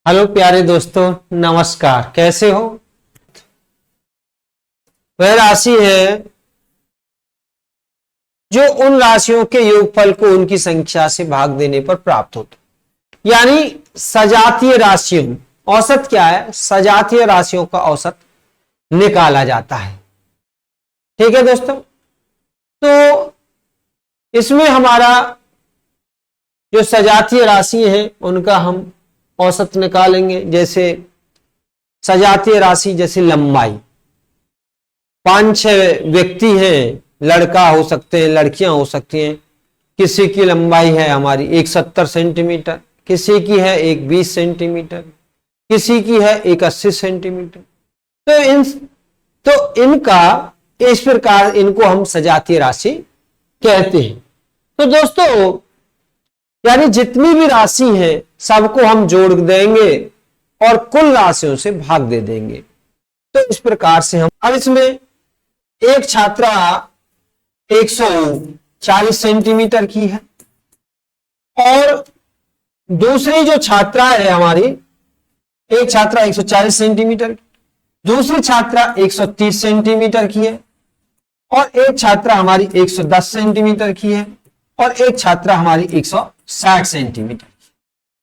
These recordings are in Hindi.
हेलो प्यारे दोस्तों, नमस्कार। कैसे हो? वह राशि है जो उन राशियों के योगफल को उनकी संख्या से भाग देने पर प्राप्त होता, यानी सजातीय राशियों। औसत क्या है? सजातीय राशियों का औसत निकाला जाता है। ठीक है दोस्तों, तो इसमें हमारा जो सजातीय राशि है उनका हम औसत निकालेंगे। जैसे सजातीय राशि, जैसे लंबाई, 5-6 व्यक्ति हैं, लड़का हो सकते हैं, लड़कियां हो सकती हैं। किसी की लंबाई है हमारी 170 सेंटीमीटर, किसी की है 120 सेंटीमीटर, किसी की है 180 सेंटीमीटर। तो इनका इस प्रकार इनको हम सजातीय राशि कहते हैं। तो दोस्तों, यानी जितनी भी राशि है सबको हम जोड़ देंगे और कुल राशियों से भाग दे देंगे। तो इस प्रकार से हम अब इसमें एक छात्रा 140 सेंटीमीटर की है और दूसरी जो छात्रा है हमारी, एक छात्रा 140 सेंटीमीटर, दूसरी छात्रा 130 सेंटीमीटर की है और एक छात्रा हमारी 110 सेंटीमीटर की है और एक छात्रा हमारी 160 सेंटीमीटर की।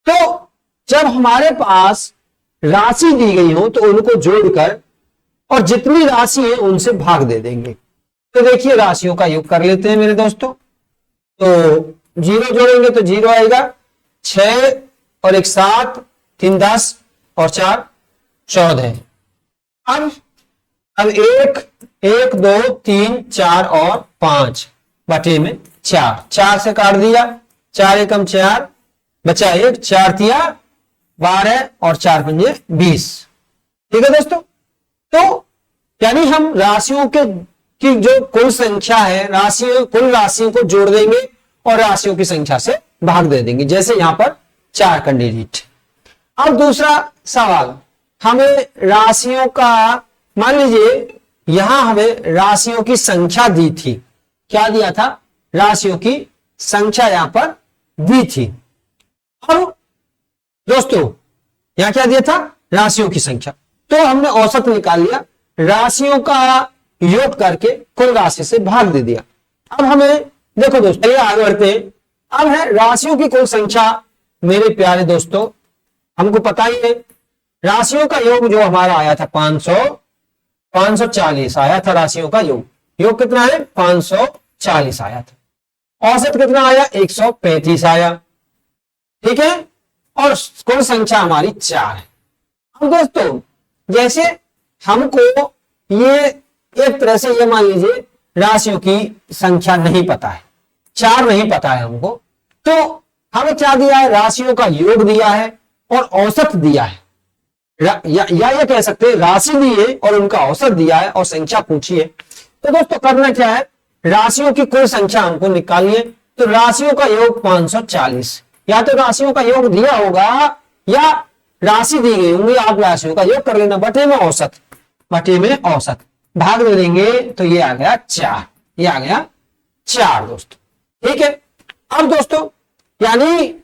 तो जब हमारे पास राशि दी गई हो तो उनको जोड़कर और जितनी राशि है उनसे भाग दे देंगे। तो देखिए, राशियों का योग कर लेते हैं मेरे दोस्तों। तो 0 जोड़ेंगे तो 0 आएगा, 6 और 1 7, 3 10 और 4 14। अब 1 2 3 4 और 5 बटे में 4, 4 से काट दिया, 4 एकम 4 बचा 1, 4 तिया 12 और 4 पंजे 20। ठीक है दोस्तों, तो यानी हम राशियों के की जो कुल संख्या है, कुल राशियों को जोड़ देंगे और राशियों की संख्या से भाग दे देंगे। जैसे यहां पर 4 कैंडिडेट। अब दूसरा सवाल, हमें राशियों का, मान लीजिए यहां हमें राशियों की संख्या दी थी। क्या दिया था? राशियों की संख्या यहां पर दी थी। अब दोस्तों, यहां क्या दिया था? राशियों की संख्या। तो हमने औसत निकाल लिया, राशियों का योग करके कुल राशि से भाग दे दिया। अब हमें देखो दोस्तों, आगे बढ़ते हैं। अब है राशियों की कुल संख्या। मेरे प्यारे दोस्तों, हमको पता ही है राशियों का योग जो हमारा आया था 540 आया था। राशियों का योग कितना है? 540 आया था। औसत कितना आया? 135 आया। ठीक है, और कुल संख्या हमारी 4 है। अब दोस्तों, जैसे हमको ये एक तरह से ये मान लीजिए राशियों की संख्या नहीं पता है, 4 नहीं पता है हमको, तो हमें क्या दिया है? राशियों का योग दिया है और औसत दिया है। या ये कह सकते हैं राशि दी है और उनका औसत दिया है और संख्या पूछी है। तो दोस्तों, करना क्या है? राशियों की कुल संख्या हमको निकालनी है। तो राशियों का योग 540, या तो राशियों का योग दिया होगा या राशि दी गई होंगी। आप राशियों का योग कर लेना, बटे में औसत, बटे में औसत भाग दे देंगे तो ये आ गया 4, ये आ गया 4 दोस्तों। ठीक है, अब दोस्तों, यानी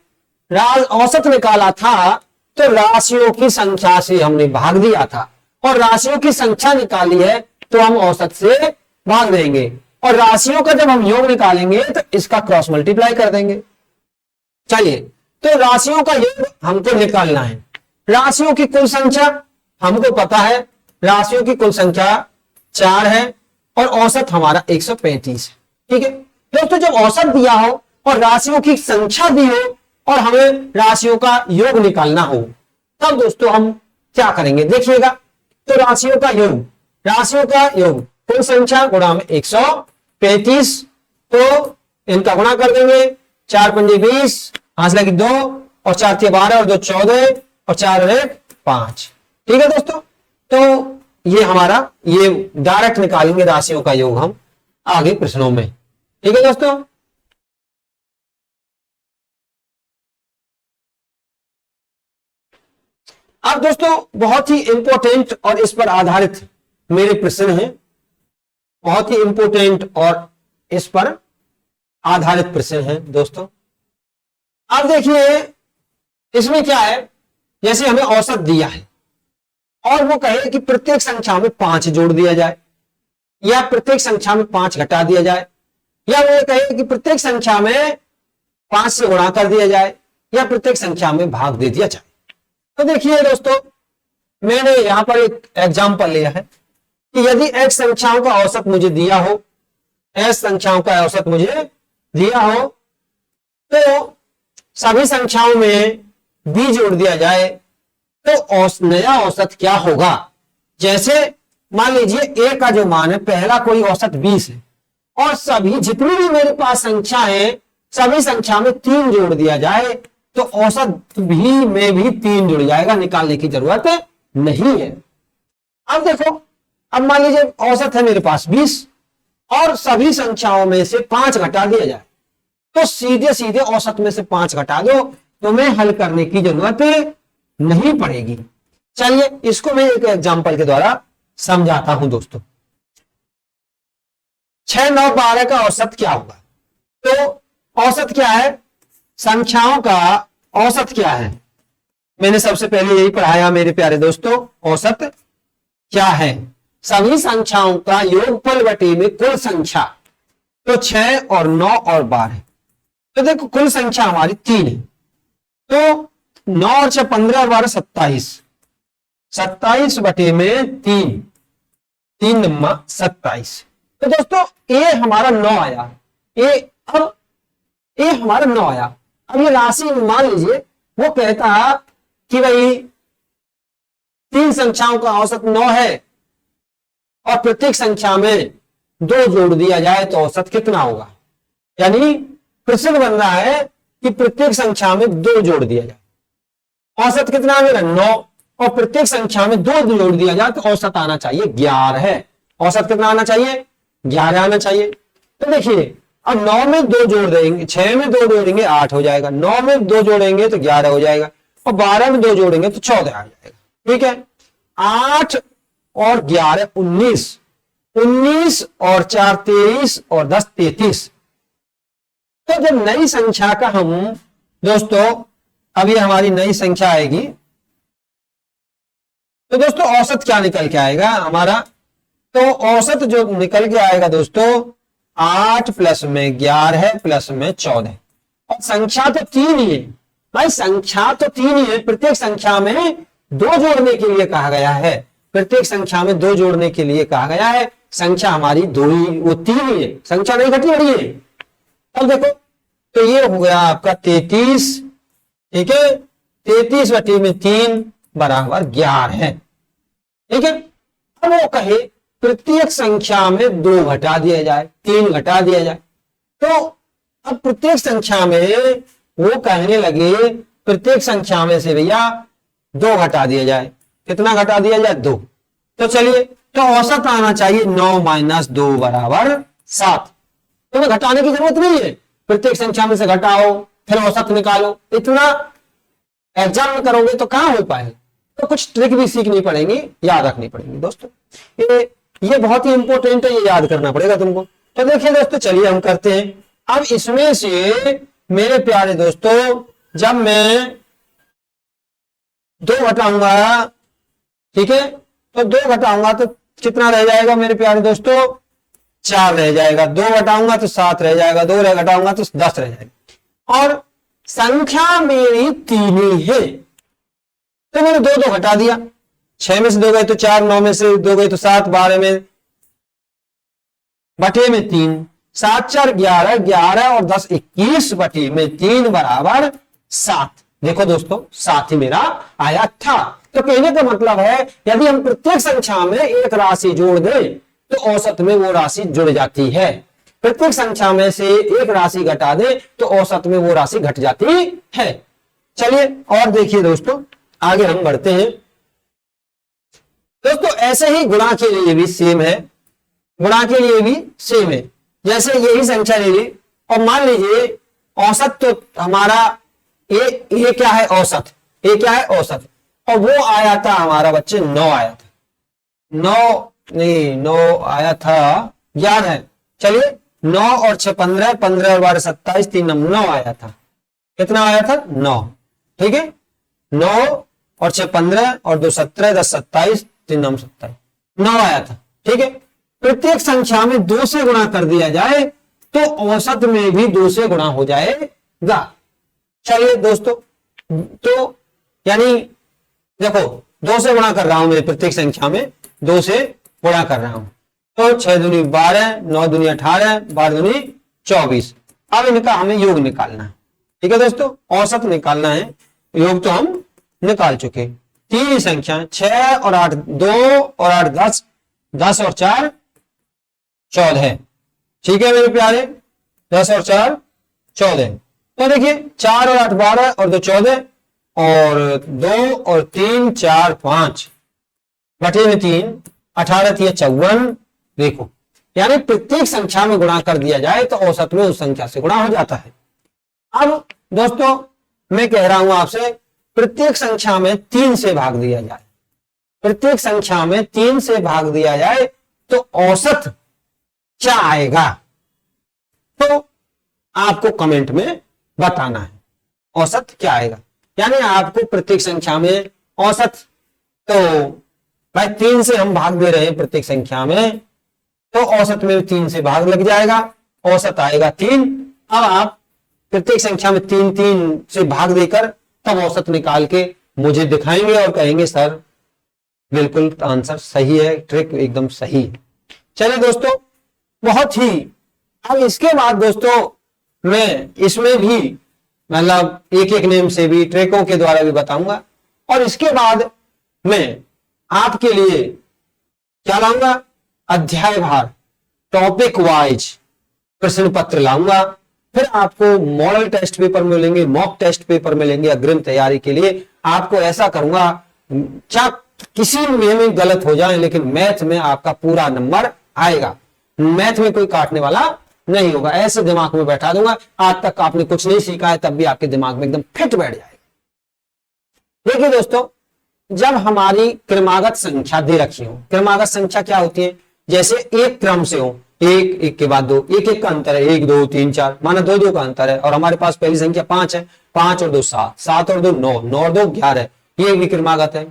औसत निकाला था तो राशियों की संख्या से हमने भाग दिया था और राशियों की संख्या निकाली है तो हम औसत से भाग देंगे और राशियों का जब हम योग निकालेंगे तो इसका क्रॉस मल्टीप्लाई कर देंगे। चलिए, तो राशियों का योग हमको निकालना है। राशियों की कुल संख्या हमको पता है, राशियों की कुल संख्या 4 है और औसत हमारा 135 है। ठीक है दोस्तों, जब औसत दिया हो और राशियों की संख्या दी हो और हमें राशियों का योग निकालना हो, तब दोस्तों हम क्या करेंगे? देखिएगा, तो राशियों का योग कुल संख्या गुणा में 135, तो इनका गुणा कर देंगे। 4 पंजे 20, 5 लगी 2 और 4 थे 12 और 2 14 और 4 और 1 5। ठीक है दोस्तों, तो ये हमारा ये डायरेक्ट निकालेंगे राशियों का योग हम आगे प्रश्नों में। ठीक है दोस्तों, अब दोस्तों बहुत ही इंपॉर्टेंट और इस पर आधारित मेरे प्रश्न हैं, बहुत ही इंपॉर्टेंट और इस पर आधारित प्रश्न हैं दोस्तों। अब देखिए इसमें क्या है, जैसे हमें औसत दिया है और वो कहे कि प्रत्येक संख्या में 5 जोड़ दिया जाए, या प्रत्येक संख्या में 5 घटा दिया जाए, या वो कहे कि प्रत्येक संख्या में 5 से गुणा कर दिया जाए, या प्रत्येक संख्या में भाग दे दिया जाए। तो देखिए दोस्तों, मैंने यहां पर एक एग्जाम्पल लिया है कि यदि x संख्याओं का औसत मुझे दिया हो, s संख्याओं का औसत मुझे दिया हो, तो सभी संख्याओं में b जोड़ दिया जाए तो नया औसत क्या होगा। जैसे मान लीजिए a का जो मान है, पहला कोई औसत 20 है और सभी जितनी भी मेरे पास संख्या है सभी संख्या में 3 जोड़ दिया जाए तो औसत भी में भी 3 जुड़ जाएगा, निकालने की जरूरत नहीं है। अब देखो, अब मान लीजिए औसत है मेरे पास 20 और सभी संख्याओं में से 5 घटा दिया जाए तो सीधे सीधे औसत में से 5 घटा दो, तुम्हें हल करने की जरूरत नहीं पड़ेगी। चलिए इसको मैं एक एग्जांपल के द्वारा समझाता हूं दोस्तों। 6, 9, 12 का औसत क्या होगा? तो औसत क्या है? संख्याओं का औसत क्या है? मैंने सबसे पहले यही पढ़ाया मेरे प्यारे दोस्तों। औसत क्या है? सभी संख्याओं का योगफल बटे में कुल संख्या। तो 6 और 9 और 12, तो देखो कुल संख्या हमारी 3 है, तो 9 और 6 15 और 12 27, 27 बटे में 3, 3 नम्मा 27। तो दोस्तों ए हमारा 9 आया, अब ए हमारा 9 आया। अब ये राशि मान लीजिए वो कहता कि भाई 3 संख्याओं का औसत 9 है और प्रत्येक संख्या में 2 जोड़ दिया जाए तो औसत कितना होगा। यानी प्रश्न बन रहा है कि प्रत्येक संख्या में 2 जोड़ दिया जाए, औसत कितना है मेरा 9, और प्रत्येक संख्या में 2 जोड़ दिया जाए तो औसत आना चाहिए 11 है। औसत कितना आना चाहिए? 11 आना चाहिए। तो देखिए अब 9 में 2 जोड़ देंगे, 6 में 2 जोड़ेंगे 8 हो जाएगा, 9 में 2 जोड़ेंगे तो 11 हो जाएगा, और 12 में 2 जोड़ेंगे तो 14 आ जाएगा। ठीक है, 8 और 11 19, 19 और 4 23 और 10 33। तो जब नई संख्या का हम दोस्तों, अब ये हमारी नई संख्या आएगी तो दोस्तों औसत क्या निकल के आएगा हमारा? तो औसत जो निकल के आएगा दोस्तों 8 प्लस में 11 प्लस में 14, और संख्या तो 3 ही है भाई, संख्या तो 3 ही है। प्रत्येक संख्या में 2 जोड़ने के लिए कहा गया है, प्रत्येक संख्या में 2 जोड़ने के लिए कहा गया है। संख्या हमारी 2 ही, वो 3 ही है, संख्या नहीं घटी बढ़ी है। अब देखो तो ये हो गया आपका 33, ठीक है, 33 बटे में 3 बराबर 11 है। ठीक है, अब वो कहे प्रत्येक संख्या में 2 घटा दिया जाए, 3 घटा दिया जाए, तो अब प्रत्येक संख्या में वो कहने लगे प्रत्येक संख्या में से भैया 2 घटा दिया जाए। कितना घटा दिया जाए? 2। तो चलिए, तो औसत आना चाहिए 9 माइनस 2 बराबर 7। तुम्हें घटाने की जरूरत नहीं है, प्रत्येक संख्या में से घटाओ फिर औसत निकालो। इतना एग्जाम में करोगे तो कहां हो पाएगा, तो कुछ ट्रिक भी सीखनी पड़ेगी, याद रखनी पड़ेगी दोस्तों। ये बहुत ही इंपॉर्टेंट है, ये याद करना पड़ेगा तुमको। तो देखिए दोस्तों, चलिए हम करते हैं। अब इसमें से मेरे प्यारे दोस्तों जब मैं 2 घटाऊंगा, ठीक है, तो 2 घटाऊंगा तो कितना रह जाएगा मेरे प्यारे दोस्तों? 4 रह जाएगा। 2 घटाऊंगा तो 7 रह जाएगा, 2 घटाऊंगा तो 10 रह जाएगा, और संख्या मेरी 3 ही है। तो मैंने 2 घटा दिया, 6 में से 2 गए तो 4, 9 में से 2 गए तो 7, 12 में बटे में 3, 7 4 11, 11 और 10 21 बटे में 3 बराबर 7। देखो दोस्तों 7 ही मेरा आया था। तो कहने का मतलब है यदि हम प्रत्येक संख्या में एक राशि जोड़ दें तो औसत में वो राशि जुड़ जाती है, प्रत्येक संख्या में से एक राशि घटा दें तो औसत में वो राशि घट जाती है। चलिए और देखिए दोस्तों, आगे हम बढ़ते हैं। दोस्तों ऐसे ही गुणा के लिए भी सेम है, गुणा के लिए भी सेम है। जैसे यही संख्या ले ली और मान लीजिए औसत तो हमारा ए क्या है? औसत। ए क्या है? औसत। और वो आया था हमारा बच्चे 9 आया था, 9 आया था 11। चलिए 9 और 6 15, 15 और 12 27, 3 9 आया था। कितना आया था? 9। ठीक है, 9 और 6 15 और 2 17, 10 27, 3 9 27, 9 आया था। ठीक है, प्रत्येक संख्या में 2 से गुणा कर दिया जाए तो औसत में भी 2 से गुणा हो जाएगा। चलिए दोस्तों, तो यानी देखो 2 से गुणा कर रहा हूं मैं, प्रत्येक संख्या में 2 से गुणा कर रहा हूं, तो 6 दूनी 12, 9 दूनी 18, 12 दूनी 24। अब इनका हमें योग निकालना है। ठीक है दोस्तों, औसत निकालना है, योग तो हम निकाल चुके। तीन ही संख्या 6 और 8, 2 और 8 10, 10 और 4 14। ठीक है मेरे प्यारे, 10 और 4 14। तो देखिए 4 और 8 12 और 2 14 और 2 और 3 4 5 बटे में 3, 18 3 54। देखो यानी प्रत्येक संख्या में गुणा कर दिया जाए तो औसत में उस संख्या से गुणा हो जाता है। अब दोस्तों मैं कह रहा हूं आपसे, प्रत्येक संख्या में 3 से भाग दिया जाए, प्रत्येक संख्या में 3 से भाग दिया जाए तो औसत क्या आएगा, तो आपको कमेंट में बताना है औसत क्या आएगा। यानी आपको प्रत्येक संख्या में औसत, तो भाई 3 से हम भाग दे रहे हैं प्रत्येक संख्या में, तो औसत में 3 से भाग लग जाएगा, औसत आएगा 3। अब आप प्रत्येक संख्या में 3 3 से भाग देकर तब औसत निकाल के मुझे दिखाएंगे और कहेंगे सर बिल्कुल आंसर सही है, ट्रिक एकदम सही है। चलिए दोस्तों, बहुत ही, अब इसके बाद दोस्तों मैं इसमें भी मतलब एक एक नेम से भी ट्रिकों के द्वारा भी बताऊंगा, और इसके बाद मैं आपके लिए क्या लाऊंगा, अध्याय भार टॉपिक वाइज प्रश्न पत्र लाऊंगा। फिर आपको मॉडल टेस्ट पेपर मिलेंगे, मॉक टेस्ट पेपर मिलेंगे अग्रिम तैयारी के लिए। आपको ऐसा करूंगा, क्या किसी में गलत हो जाए लेकिन मैथ में आपका पूरा नंबर आएगा, मैथ में कोई काटने वाला नहीं होगा, ऐसे दिमाग में बैठा दूंगा। आज तक आपने कुछ नहीं सीखा है तब भी आपके दिमाग में एकदम फिट बैठ जाएगा। देखिए दोस्तों, जब हमारी क्रमागत संख्या दे रखी हो, क्रमागत संख्या क्या होती है, जैसे एक क्रम से हो, एक एक के बाद दो, एक एक का अंतर है, 1 2 3 4, माना 2 2 का अंतर है, और हमारे पास पहली संख्या 5 है, 5 और 2 7, 7 और 2 9, 9 और 2 11, ये भी क्रमागत है।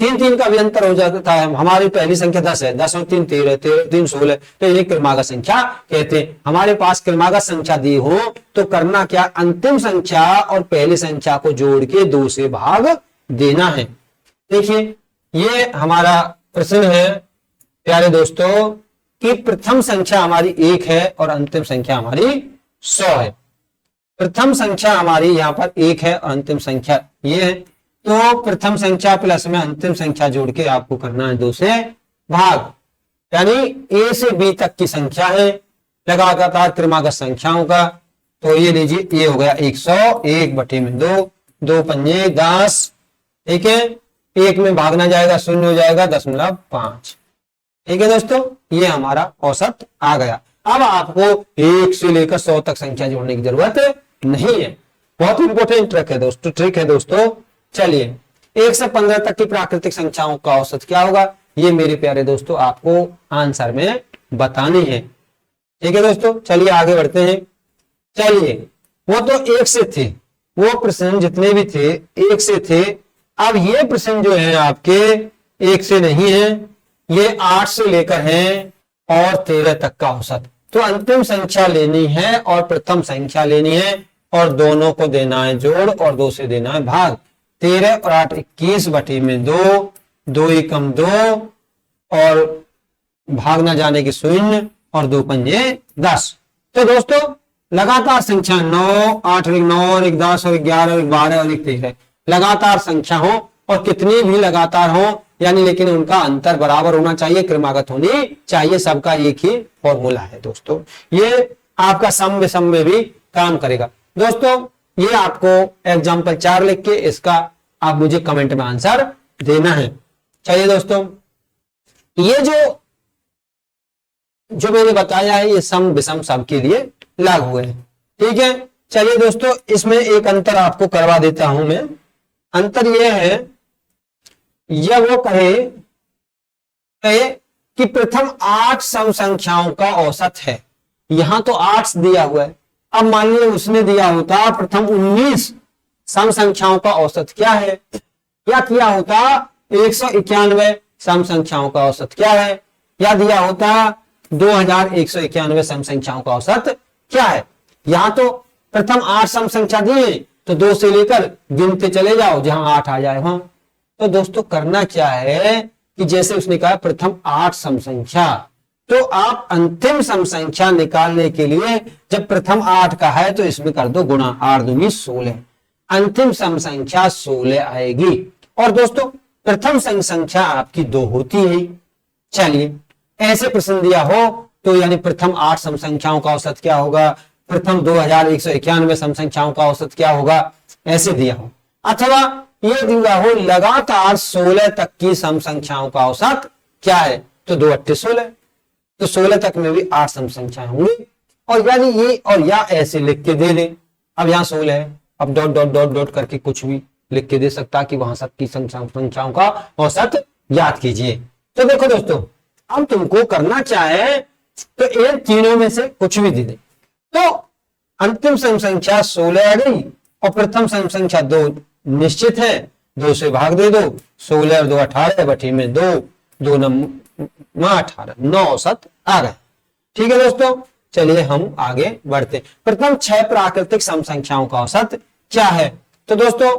3 3 का भी अंतर हो जाता है, हमारी पहली संख्या 10 है, 10 और 3 13, 13 3 16, तो ये क्रमागत संख्या कहते हैं। हमारे पास क्रमागत संख्या दी हो तो करना क्या, अंतिम संख्या और पहली संख्या को जोड़ के 2 से भाग देना है। देखिए ये हमारा प्रश्न है प्यारे दोस्तों कि प्रथम संख्या हमारी 1 है और अंतिम संख्या हमारी 100 है। प्रथम संख्या हमारी यहाँ पर 1 है और अंतिम संख्या ये है, तो प्रथम संख्या प्लस में अंतिम संख्या जोड़ के आपको करना है 2 से भाग, यानी A से B तक की संख्या है लगातार क्रमागत संख्याओं का। तो ये लीजिए, ये हो गया 100, 1 बटे में 2, 2 पंजे 10, ठीक है, 1 में भागना जाएगा, 0 हो जाएगा 0.5। ठीक है दोस्तों, ये हमारा औसत आ गया। अब आपको 1 से लेकर 100 तक संख्या जोड़ने की जरूरत नहीं है। बहुत इंपॉर्टेंट ट्रिक है दोस्तों। चलिए 1 से 15 तक की प्राकृतिक संख्याओं का औसत क्या होगा, ये मेरे प्यारे दोस्तों आपको आंसर में बतानी है। ठीक है दोस्तों, चलिए आगे बढ़ते हैं। चलिए वो तो 1 से थे, वो प्रश्न जितने भी थे 1 से थे। अब ये प्रश्न जो है आपके 1 से नहीं है, ये 8 से लेकर है और 13 तक का औसत। तो अंतिम संख्या लेनी है और प्रथम संख्या लेनी है और दोनों को देना है जोड़ और 2 से देना है भाग। 13 और 8 21 बटे में 2, 2 एकम 2 और भाग ना जाने की 0 और 2 पंजे 10। तो दोस्तों लगातार संख्या 9, 8 और 9 और 10 और 11 और 12 और 13 लगातार संख्या हो, और कितनी भी लगातार हो यानी, लेकिन उनका अंतर बराबर होना चाहिए, क्रमागत होनी चाहिए, सबका एक ही फॉर्मूला है दोस्तों। ये आपका सम विषम में भी काम करेगा दोस्तों। ये आपको एग्जाम्पल 4 लिख के इसका आप मुझे कमेंट में आंसर देना है। चलिए दोस्तों, ये जो मैंने बताया है ये सम विषम सबके लिए लागू है। ठीक है, चलिए दोस्तों, इसमें एक अंतर आपको करवा देता हूं मैं। अंतर यह है, यह वो कहे कि प्रथम 8 सम संख्याओं का औसत है, यहां तो 8 दिया हुआ है। अब मान लीजिए उसने दिया होता प्रथम 19 सम संख्याओं का औसत क्या है, या किया होता 191 सम संख्याओं का औसत क्या है, या दिया होता 2191 सम संख्याओं का औसत क्या है। यहां तो प्रथम 8 सम संख्या दिए तो 2 से लेकर गिनते चले जाओ जहां 8 आ जाए वहां। तो दोस्तों करना क्या है कि जैसे उसने कहा प्रथम 8 सम संख्या, तो आप अंतिम सम संख्या निकालने के लिए जब प्रथम 8 का है तो इसमें कर दो गुणा, 8 दूनी 16, अंतिम सम संख्या 16 आएगी। और दोस्तों प्रथम सम संख्या आपकी 2 होती है। चलिए ऐसे प्रश्न दिया हो तो यानी प्रथम 8 सम संख्याओं का औसत क्या होगा, प्रथम 2191 सम संख्याओं का औसत क्या होगा, ऐसे दिया हो। अथवा ये दिया हो लगातार 16 तक की सम संख्याओं का औसत क्या है, तो 2 8 16, तो 16 तक में भी 8 सम संख्या होंगी। और यानी ये और या ऐसे लिख के दे दे। अब यहाँ 16 है, अब डॉट डॉट डॉट डॉट करके कुछ भी लिख के दे सकता कि वहां सब की संख्याओं का औसत याद कीजिए। तो देखो दोस्तों अब तुमको करना चाहे तो इन तीनों में से कुछ भी दे दे। तो अंतिम सम संख्या 16 आ गई और प्रथम सम संख्या 2 निश्चित है, 2 से भाग दे दो, 16 और 2 18 बटी में 2, 2 9 18, 9 औसत आ गए। ठीक है दोस्तों, चलिए हम आगे बढ़ते। प्रथम 6 प्राकृतिक सम संख्याओं का औसत क्या है, तो दोस्तों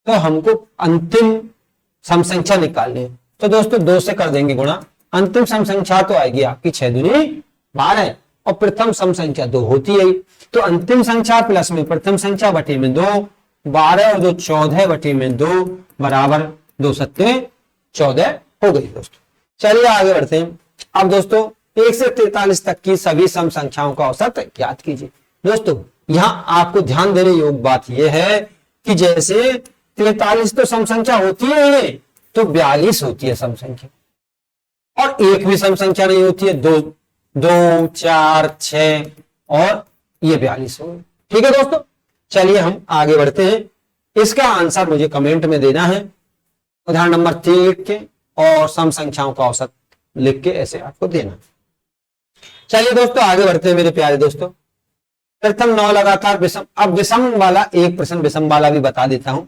तो हमको अंतिम सम संख्या निकालनी है। तो दोस्तों 2 से कर देंगे गुणा, अंतिम सम संख्या तो आएगी आपकी 6 दूनी 12 और प्रथम सम संख्या 2 होती है। तो अंतिम संख्या प्लस में प्रथम संख्या बटे में 2, 12 और 2 14 बटे में 2 बराबर 2 सत्ते 14 हो गई दोस्तों। चलिए आगे बढ़ते हैं। अब दोस्तों 1 से 43 तक की सभी सम संख्याओं का औसत याद कीजिए। दोस्तों यहां आपको ध्यान देने योग्य बात यह है कि जैसे 43 तो सम संख्या होती है तो 42 होती है सम संख्या, और एक भी सम संख्या नहीं होती है, 2 2 4 6 और ये 42 हो। ठीक है दोस्तों, चलिए हम आगे बढ़ते हैं। इसका आंसर मुझे कमेंट में देना है, उदाहरण नंबर 3 लिख के और सम संख्याओं का औसत लिख के ऐसे आपको देना। चलिए दोस्तों आगे बढ़ते हैं मेरे प्यारे दोस्तों। प्रथम 9 लगातार विषम, अब विषम वाला एक प्रश्न विषम वाला भी बता देता हूं।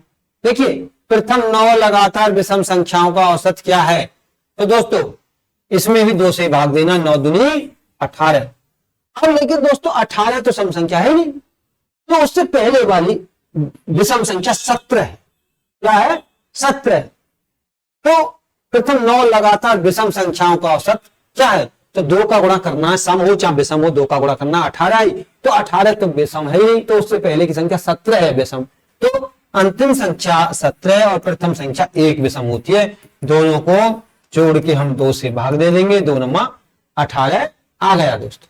देखिए प्रथम 9 लगातार विषम संख्याओं का औसत क्या है, तो दोस्तों इसमें भी 2 से भाग देना, 9 दूनी 18। अब लेकिन दोस्तों 18 तो सम संख्या है नहीं, तो उससे पहले वाली विषम संख्या 17 है। क्या है, 17 है। तो प्रथम 9 लगातार विषम संख्याओं का औसत क्या है, तो 2 का गुणा करना है, सम हो चाहे विषम हो, 2 का गुणा करना 18 ही, तो 18 तो विषम है ही, तो उससे पहले की संख्या 17 है विषम। तो अंतिम संख्या 17 और प्रथम संख्या 1 विषम होती है। दोनों को जोड़ के हम 2 से भाग दे देंगे, 2 9 18 आ गया दोस्तों।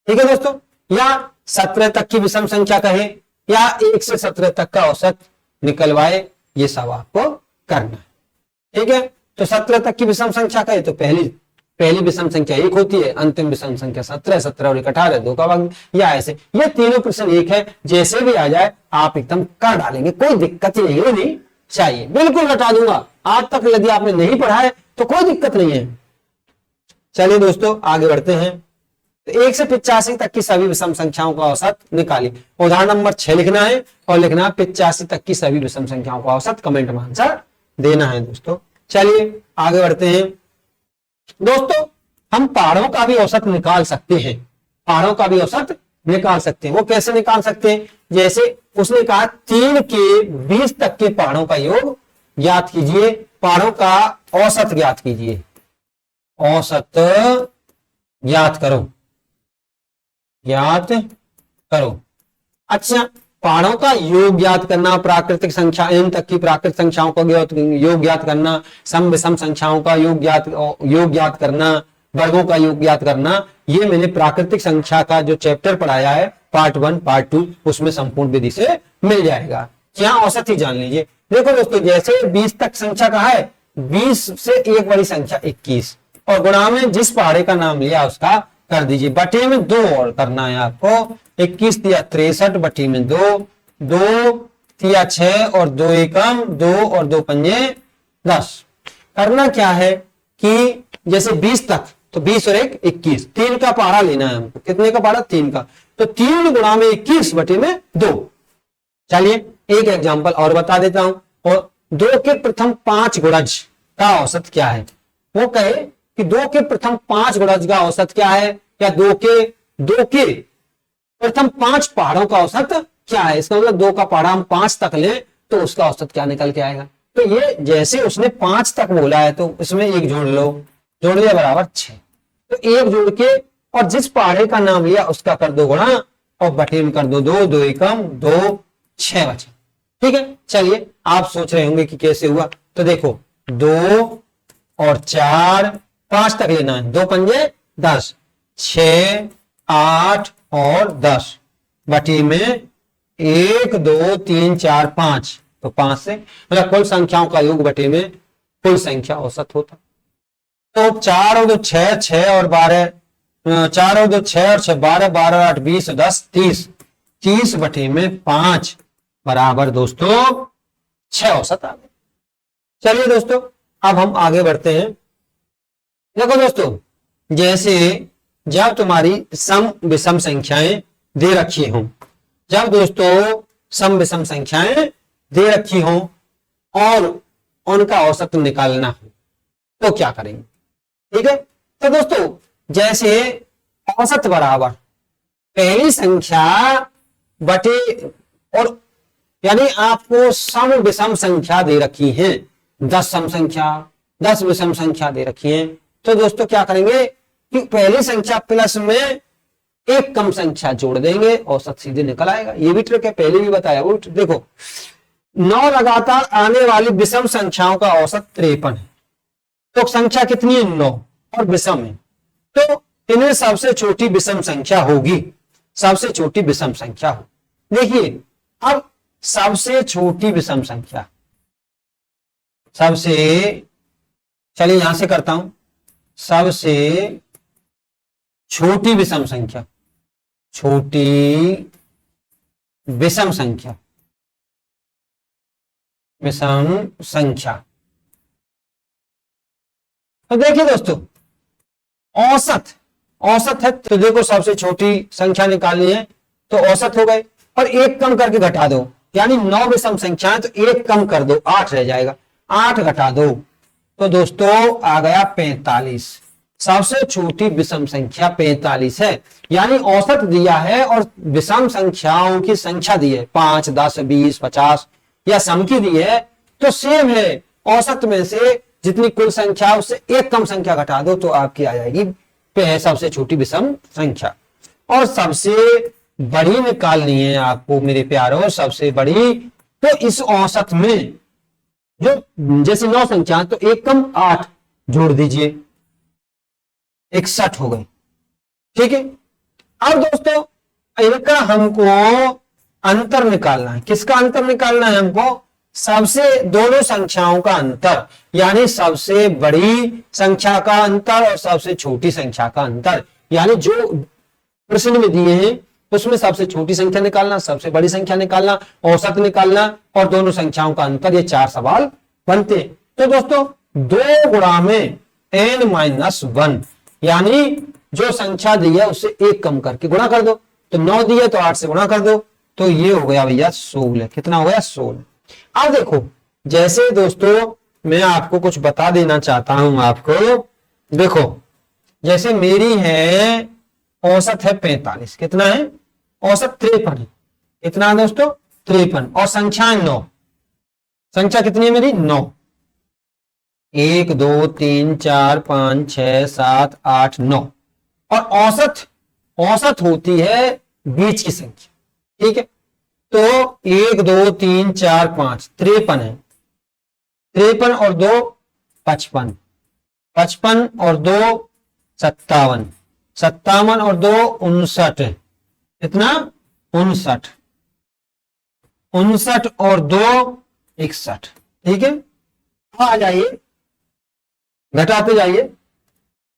ठीक है दोस्तों, या 17 तक की विषम संख्या कहे या 1 से 17 तक का औसत निकलवाए, ये सब आपको करना है। ठीक है, तो 17 तक की विषम संख्या कहे तो पहली विषम संख्या 1 होती है, अंतिम विषम संख्या 17, 17 और 1 18, 2 का भाग, या ऐसे। ये तीनों प्रश्न एक है, जैसे भी आ जाए आप एकदम कर डालेंगे, कोई दिक्कत ही नहीं होनी चाहिए। बिल्कुल बता दूंगा, आज तक यदि आपने नहीं पढ़ा है तो कोई दिक्कत नहीं है। चलिए दोस्तों आगे बढ़ते हैं। तो 1 से 85 तक की सभी विषम संख्याओं का औसत निकालिए। उदाहरण नंबर 6 लिखना है और लिखना है 85 तक की सभी विषम संख्याओं का औसत, कमेंट में आंसर देना है दोस्तों। चलिए आगे बढ़ते हैं दोस्तों। हम पहाड़ों का भी औसत निकाल सकते हैं, पहाड़ों का भी औसत निकाल सकते हैं। वो कैसे निकाल सकते हैं, जैसे उसने कहा 3 के 20 तक के पहाड़ों का योग ज्ञात कीजिए, पहाड़ों का औसत ज्ञात कीजिए, औसत ज्ञात करो, ज्ञात करो। अच्छा, पहाड़ों का योग ज्ञात करना, प्राकृतिक संख्या n तक की प्राकृतिक संख्याओं का योग ज्ञात करना, सम विषम संख्याओं का योग ज्ञात करना, वर्गों का योग ज्ञात करना, ये मैंने प्राकृतिक संख्या का जो चैप्टर पढ़ाया है पार्ट 1 पार्ट 2 उसमें संपूर्ण विधि से मिल जाएगा। यहाँ औसत ही जान लीजिए। देखो दोस्तों जैसे 20 तक संख्या कहा है, 20 से एक बड़ी संख्या 21 और गुणा में जिस पहाड़े का नाम लिया उसका कर दीजिए, बटे में 2 और करना है आपको। 21 दिया 63 बटी में 2, 2 दिया 6 और 2 एकम 2 और 2 पंजे 10। करना क्या है कि जैसे 20 तक तो 20 और 1 21, 3 का पहाड़ा लेना है हमको। कितने का पहाड़ा, 3 का, तो 3 गुणा में 21 बटे में 2। चलिए एक एग्जांपल और बता देता हूं और दो के प्रथम 5 गुणज का औसत क्या है। वो कहे कि दो के प्रथम 5 गुणज का औसत क्या है, या दो के प्रथम 5 पहाड़ों का औसत क्या है। इसका मतलब 2 का पहाड़ा हम 5 तक लें तो उसका औसत क्या निकल के आएगा। तो ये जैसे उसने 5 तक बोला है तो इसमें एक जोड़ लो, जोड़ लिया बराबर 6। तो एक जोड़ के और जिस पहाड़े का नाम लिया उसका कर दो गुणा और बटे में कर दो 2, 2 एकम 2, 6 बचे। ठीक है, चलिए आप सोच रहे होंगे कि कैसे हुआ। तो देखो 2 और 4, 5 तक लेना है, 2 पंजे 10, 6, 8 और 10 बटी में 1, 2, 3, 4, 5, तो 5 से मतलब कुल संख्याओं का योग बटे में कुल संख्या औसत होता। तो 4 और 2 6, 6 और 12, 4 और 2 6 और 6 12, 12 8 20 10 30, 30 बटे में 5 बराबर दोस्तों 6 औसत आ गए। चलिए दोस्तों अब हम आगे बढ़ते हैं। देखो दोस्तों, जैसे जब तुम्हारी सम विषम संख्याएं दे रखी हों, जब दोस्तों सम विषम संख्याएं दे रखी हों और उनका औसत निकालना हो तो क्या करेंगे। ठीक है, तो दोस्तों जैसे औसत बराबर पहली संख्या बटे, और यानी आपको सम विषम संख्या दे रखी है, 10 सम संख्या 10 विषम संख्या दे रखी है, तो दोस्तों क्या करेंगे कि पहली संख्या प्लस में एक कम संख्या जोड़ देंगे, औसत सीधे निकल आएगा। ये भी ट्रिक है, पहले भी बताया वो। देखो 9 लगातार आने वाली विषम संख्याओं का औसत 53 है, तो संख्या कितनी है 9 और विषम है, तो इन्हें सबसे छोटी विषम संख्या होगी, सबसे छोटी विषम संख्या हो। देखिए अब सबसे छोटी विषम संख्या, सबसे, चलिए यहां से करता हूं, सबसे छोटी विषम संख्या, छोटी विषम संख्या, विषम संख्या। तो देखिए दोस्तों औसत, औसत है तो देखो सबसे छोटी संख्या निकालनी है तो औसत हो गए, और एक कम करके घटा दो, यानी 9 विषम संख्या है तो एक कम कर दो 8 रह जाएगा, 8 घटा दो तो दोस्तों आ गया 45। सबसे छोटी विषम संख्या 45 है, यानी औसत दिया है और विषम संख्याओं की संख्या दी है 5, 10, 20, 50 या सम की दी है, तो सेम है। औसत में से जितनी कुल संख्या उससे एक कम संख्या घटा दो तो आपकी आ जाएगी सबसे छोटी विषम संख्या। और सबसे बड़ी निकालनी है आपको मेरे प्यारों, सबसे बड़ी, तो इस औसत में जो जैसे 9 संख्या तो एक कम 8 जोड़ दीजिए, 61 हो गई। ठीक है, अब दोस्तों इनका हमको अंतर निकालना है। किसका अंतर निकालना है हमको, सबसे दोनों संख्याओं का अंतर, यानी सबसे बड़ी संख्या का अंतर और सबसे छोटी संख्या का अंतर। यानी जो प्रश्न में दिए हैं उसमें सबसे छोटी संख्या निकालना, सबसे बड़ी संख्या निकालना, औसत निकालना और दोनों संख्याओं का अंतर, ये 4 सवाल बनते। तो दोस्तों 2 गुणा में n-1, यानी जो संख्या दी है उससे एक कम करके गुणा कर दो, तो 9 दी है तो 8 से गुणा कर दो, तो ये हो गया भैया 16। कितना हो गया 16। अब देखो जैसे दोस्तों मैं आपको कुछ बता देना चाहता हूं आपको, देखो जैसे मेरी है औसत है 45, कितना है औसत 53 है, कितना दोस्तों 53, और संख्या 9, संख्या कितनी है मेरी 9, 1 2 3 4 5 6 7 8 9, और औसत, औसत होती है बीच की संख्या। ठीक है, तो 1 2 3 4 5 53 है, 53 और 2 55, 55 और 2 57, 57 और 2 59, कितना 59, 59 और 2 61। ठीक है, आ जाइए घटाते जाइए,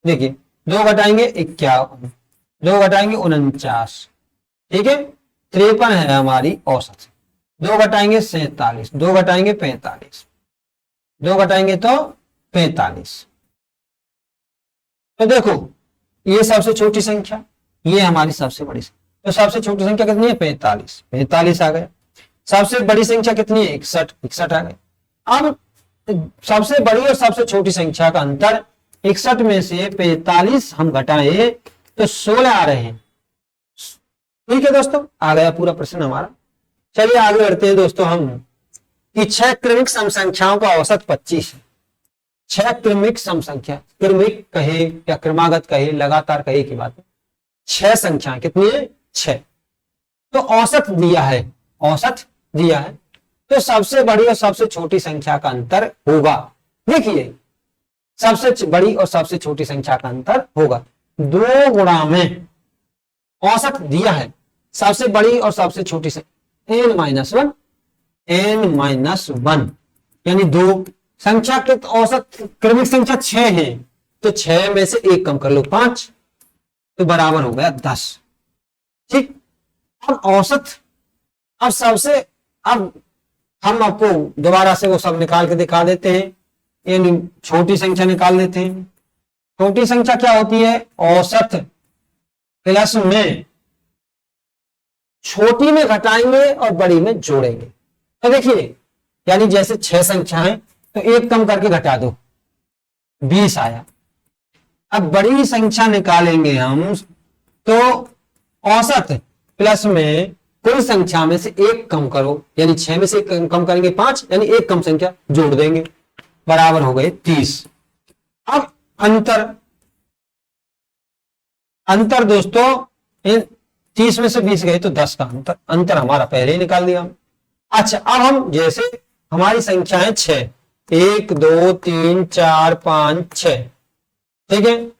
देखिए 2 घटाएंगे 51, 2 घटाएंगे 49। ठीक है, 53 है हमारी औसत, 2 घटाएंगे 47, 2 घटाएंगे 45, 2 घटाएंगे तो 45। तो देखो ये सबसे छोटी संख्या, ये हमारी सबसे बड़ी संख्या, तो सबसे छोटी संख्या कितनी है 45, 45 आ गया। सबसे बड़ी संख्या कितनी है 61, 61 आ गई। अब सबसे बड़ी और सबसे छोटी संख्या का अंतर 61 में से 45 हम घटाए तो 16 आ रहे हैं। ठीक है दोस्तों, आ गया पूरा प्रश्न हमारा। चलिए आगे बढ़ते हैं दोस्तों हम कि 6 क्रमिक सम संख्याओं का औसत 25 है। 6 क्रमिक सम संख्या, क्रमिक कहे या क्रमागत कहे, लगातार कहे की बात है। 6 संख्या कितनी है? 6। तो औसत दिया है, औसत दिया है, तो सबसे बड़ी और सबसे छोटी संख्या का अंतर होगा। देखिए सबसे बड़ी और सबसे छोटी संख्या का अंतर होगा 2 गुणा में औसत दिया है, सबसे बड़ी और सबसे छोटी संख्या n-1, n-1 यानी 2 संख्या के औसत क्रमिक संख्या 6 है, तो 6 में से 1 कम कर लो 5, तो बराबर हो गया 10। ठीक, अब औसत, अब सबसे, अब हम आपको दोबारा से वो सब निकाल के दिखा देते हैं। ये छोटी संख्या निकाल देते हैं। छोटी संख्या क्या होती है? औसत प्लस में छोटी में घटाएंगे और बड़ी में जोड़ेंगे। तो देखिए, यानी जैसे 6 संख्या है तो 1 कम करके घटा दो, 20 आया। अब बड़ी संख्या निकालेंगे हम, तो औसत प्लस में कुल संख्या में से 1 कम करो, यानी 6 में से 1 कम करेंगे 5, यानी 1 कम संख्या जोड़ देंगे, बराबर हो गए 30। अब अंतर दोस्तों, 30 में से 20 गए तो 10 का अंतर हमारा पहले ही निकाल दिया। अच्छा, अब हम जैसे हमारी संख्या है 6, 1 2 3 4 5 6, ठीक है,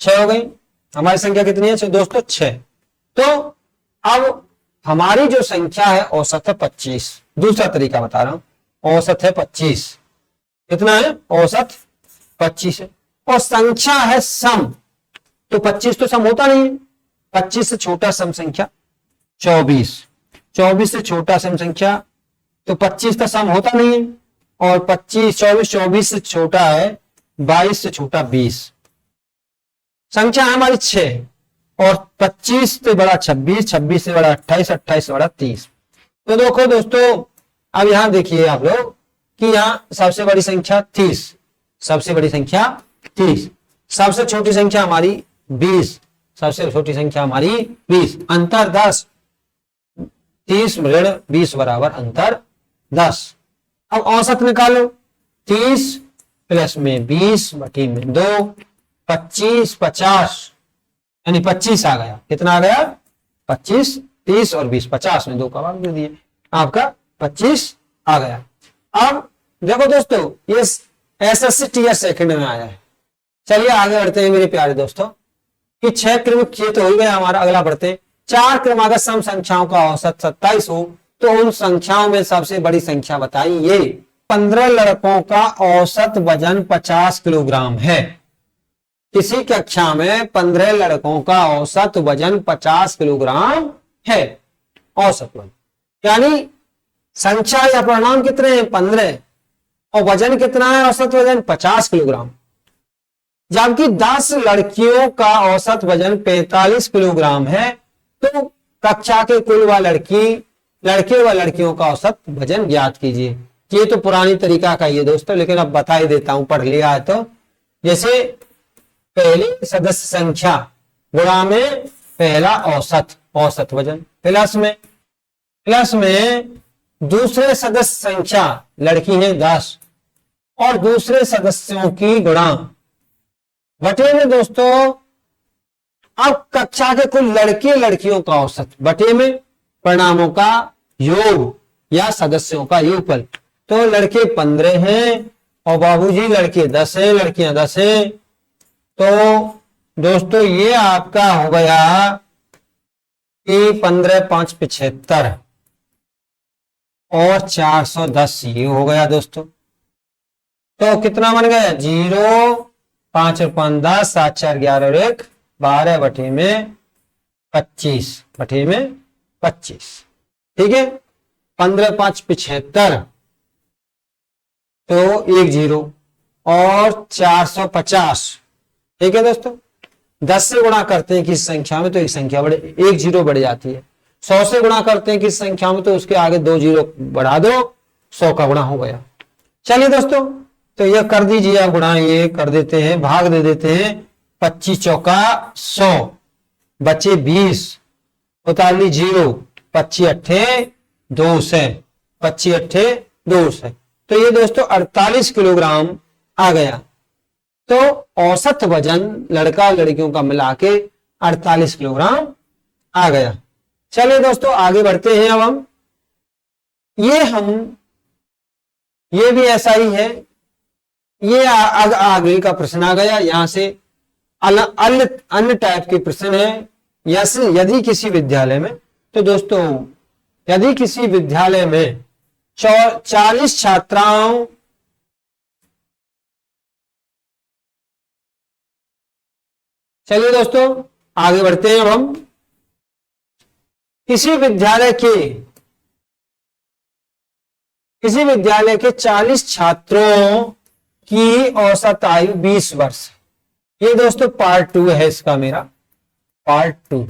6 हो गई हमारी संख्या। कितनी है दोस्तों? 6। तो अब हमारी जो संख्या है औसत है 25। दूसरा तरीका बता रहा हूं, औसत है 25। कितना है? औसत 25 है। और संख्या है सम, तो 25 तो सम होता नहीं है। 25 से छोटा सम संख्या 24, 24 से छोटा सम संख्या, तो 25 का सम होता नहीं है। और 24 से छोटा है 22 से छोटा 20। संख्या है हमारी 6 और 25 से बड़ा 26, 26 से बड़ा 28, 28 से बड़ा 30। तो देखो दोस्तों, अब यहां देखिए आप लोग कि यहां सबसे बड़ी संख्या 30, सबसे बड़ी संख्या 30, सबसे छोटी संख्या हमारी 20, सबसे छोटी संख्या हमारी 20, अंतर 10। 30 ऋण 20 बराबर अंतर 10। अब औसत निकालो, 30 प्लस में 20 बटी में 2, 25 50, यानी 25 आ गया। कितना आ गया? 25, 30 और 20, 50 में 2 का भाग दे दिए, आपका 25 आ गया। अब देखो दोस्तों, ये एसएससी टीयर सेकंड में आया है। चलिए आगे बढ़ते हैं मेरे प्यारे दोस्तों कि 6 क्रमिक ये तो हो गया हमारा। अगला बढ़ते, 4 क्रमागत सम संख्याओं का औसत 27 हो तो उन संख्याओं में सबसे बड़ी संख्या बताइए। 15 लड़कों का औसत वजन 50 किलोग्राम है। किसी कक्षा में 15 लड़कों का औसत वजन 50 किलोग्राम है। औसत वजन यानी संख्या या परिणाम कितने हैं? 15, और वजन कितना है? औसत वजन 50 किलोग्राम। जबकि 10 लड़कियों का औसत वजन 45 किलोग्राम है, तो कक्षा के कुल व लड़के व लड़कियों का औसत वजन ज्ञात कीजिए। ये तो पुरानी तरीका का ही है दोस्तों, लेकिन अब बता ही देता हूं, पढ़ लिया है तो। जैसे पहली सदस्य संख्या गुणा में पहला औसत वजन, प्लस में दूसरे सदस्य संख्या, लड़की है 10, और दूसरे सदस्यों की गुणा, बटे में दोस्तों अब कक्षा के कुल लड़के लड़कियों का औसत, बटे में परिणामों का योग या सदस्यों का योगफल। तो लड़के 15 हैं और बाबूजी लड़के 10 हैं, लड़कियां 10 हैं। तो दोस्तों ये आपका हो गया कि 15 5 75 और 410 ये हो गया दोस्तों। तो कितना बन गया? 0 5 और 5 10, 7 4 11 और 1 12 बटे में 25, बटे में 25। ठीक है, 15 5 75, तो 1 0 और 450। ठीक है दोस्तों, 10 से गुणा करते हैं किस संख्या में तो एक संख्या एक 0 बढ़ जाती है। 100 से गुणा करते हैं किस संख्या में तो उसके आगे 2 0 बढ़ा दो, 100 का गुणा हो गया। चलिए दोस्तों, तो ये कर दीजिए आप गुणा, ये कर देते हैं, भाग दे देते हैं। 25 चौका 100, बचे 20, उतार 0, 25 अट्ठे 200, 25 अट्ठे 200। तो ये दोस्तों 48 किलोग्राम आ गया। तो औसत वजन लड़का लड़कियों का मिला के 48 किलोग्राम आ गया। चलिए दोस्तों आगे बढ़ते हैं। अब ये भी ऐसा ही है। ये आगे का प्रश्न आ गया, यहां से अन्य टाइप के प्रश्न है। यदि किसी विद्यालय में, तो दोस्तों यदि किसी विद्यालय में 40 छात्राओं चलिए दोस्तों आगे बढ़ते हैं। अब हम किसी विद्यालय के 40 छात्रों की औसत आयु 20 वर्ष। ये दोस्तों पार्ट 2 है इसका, मेरा पार्ट टू।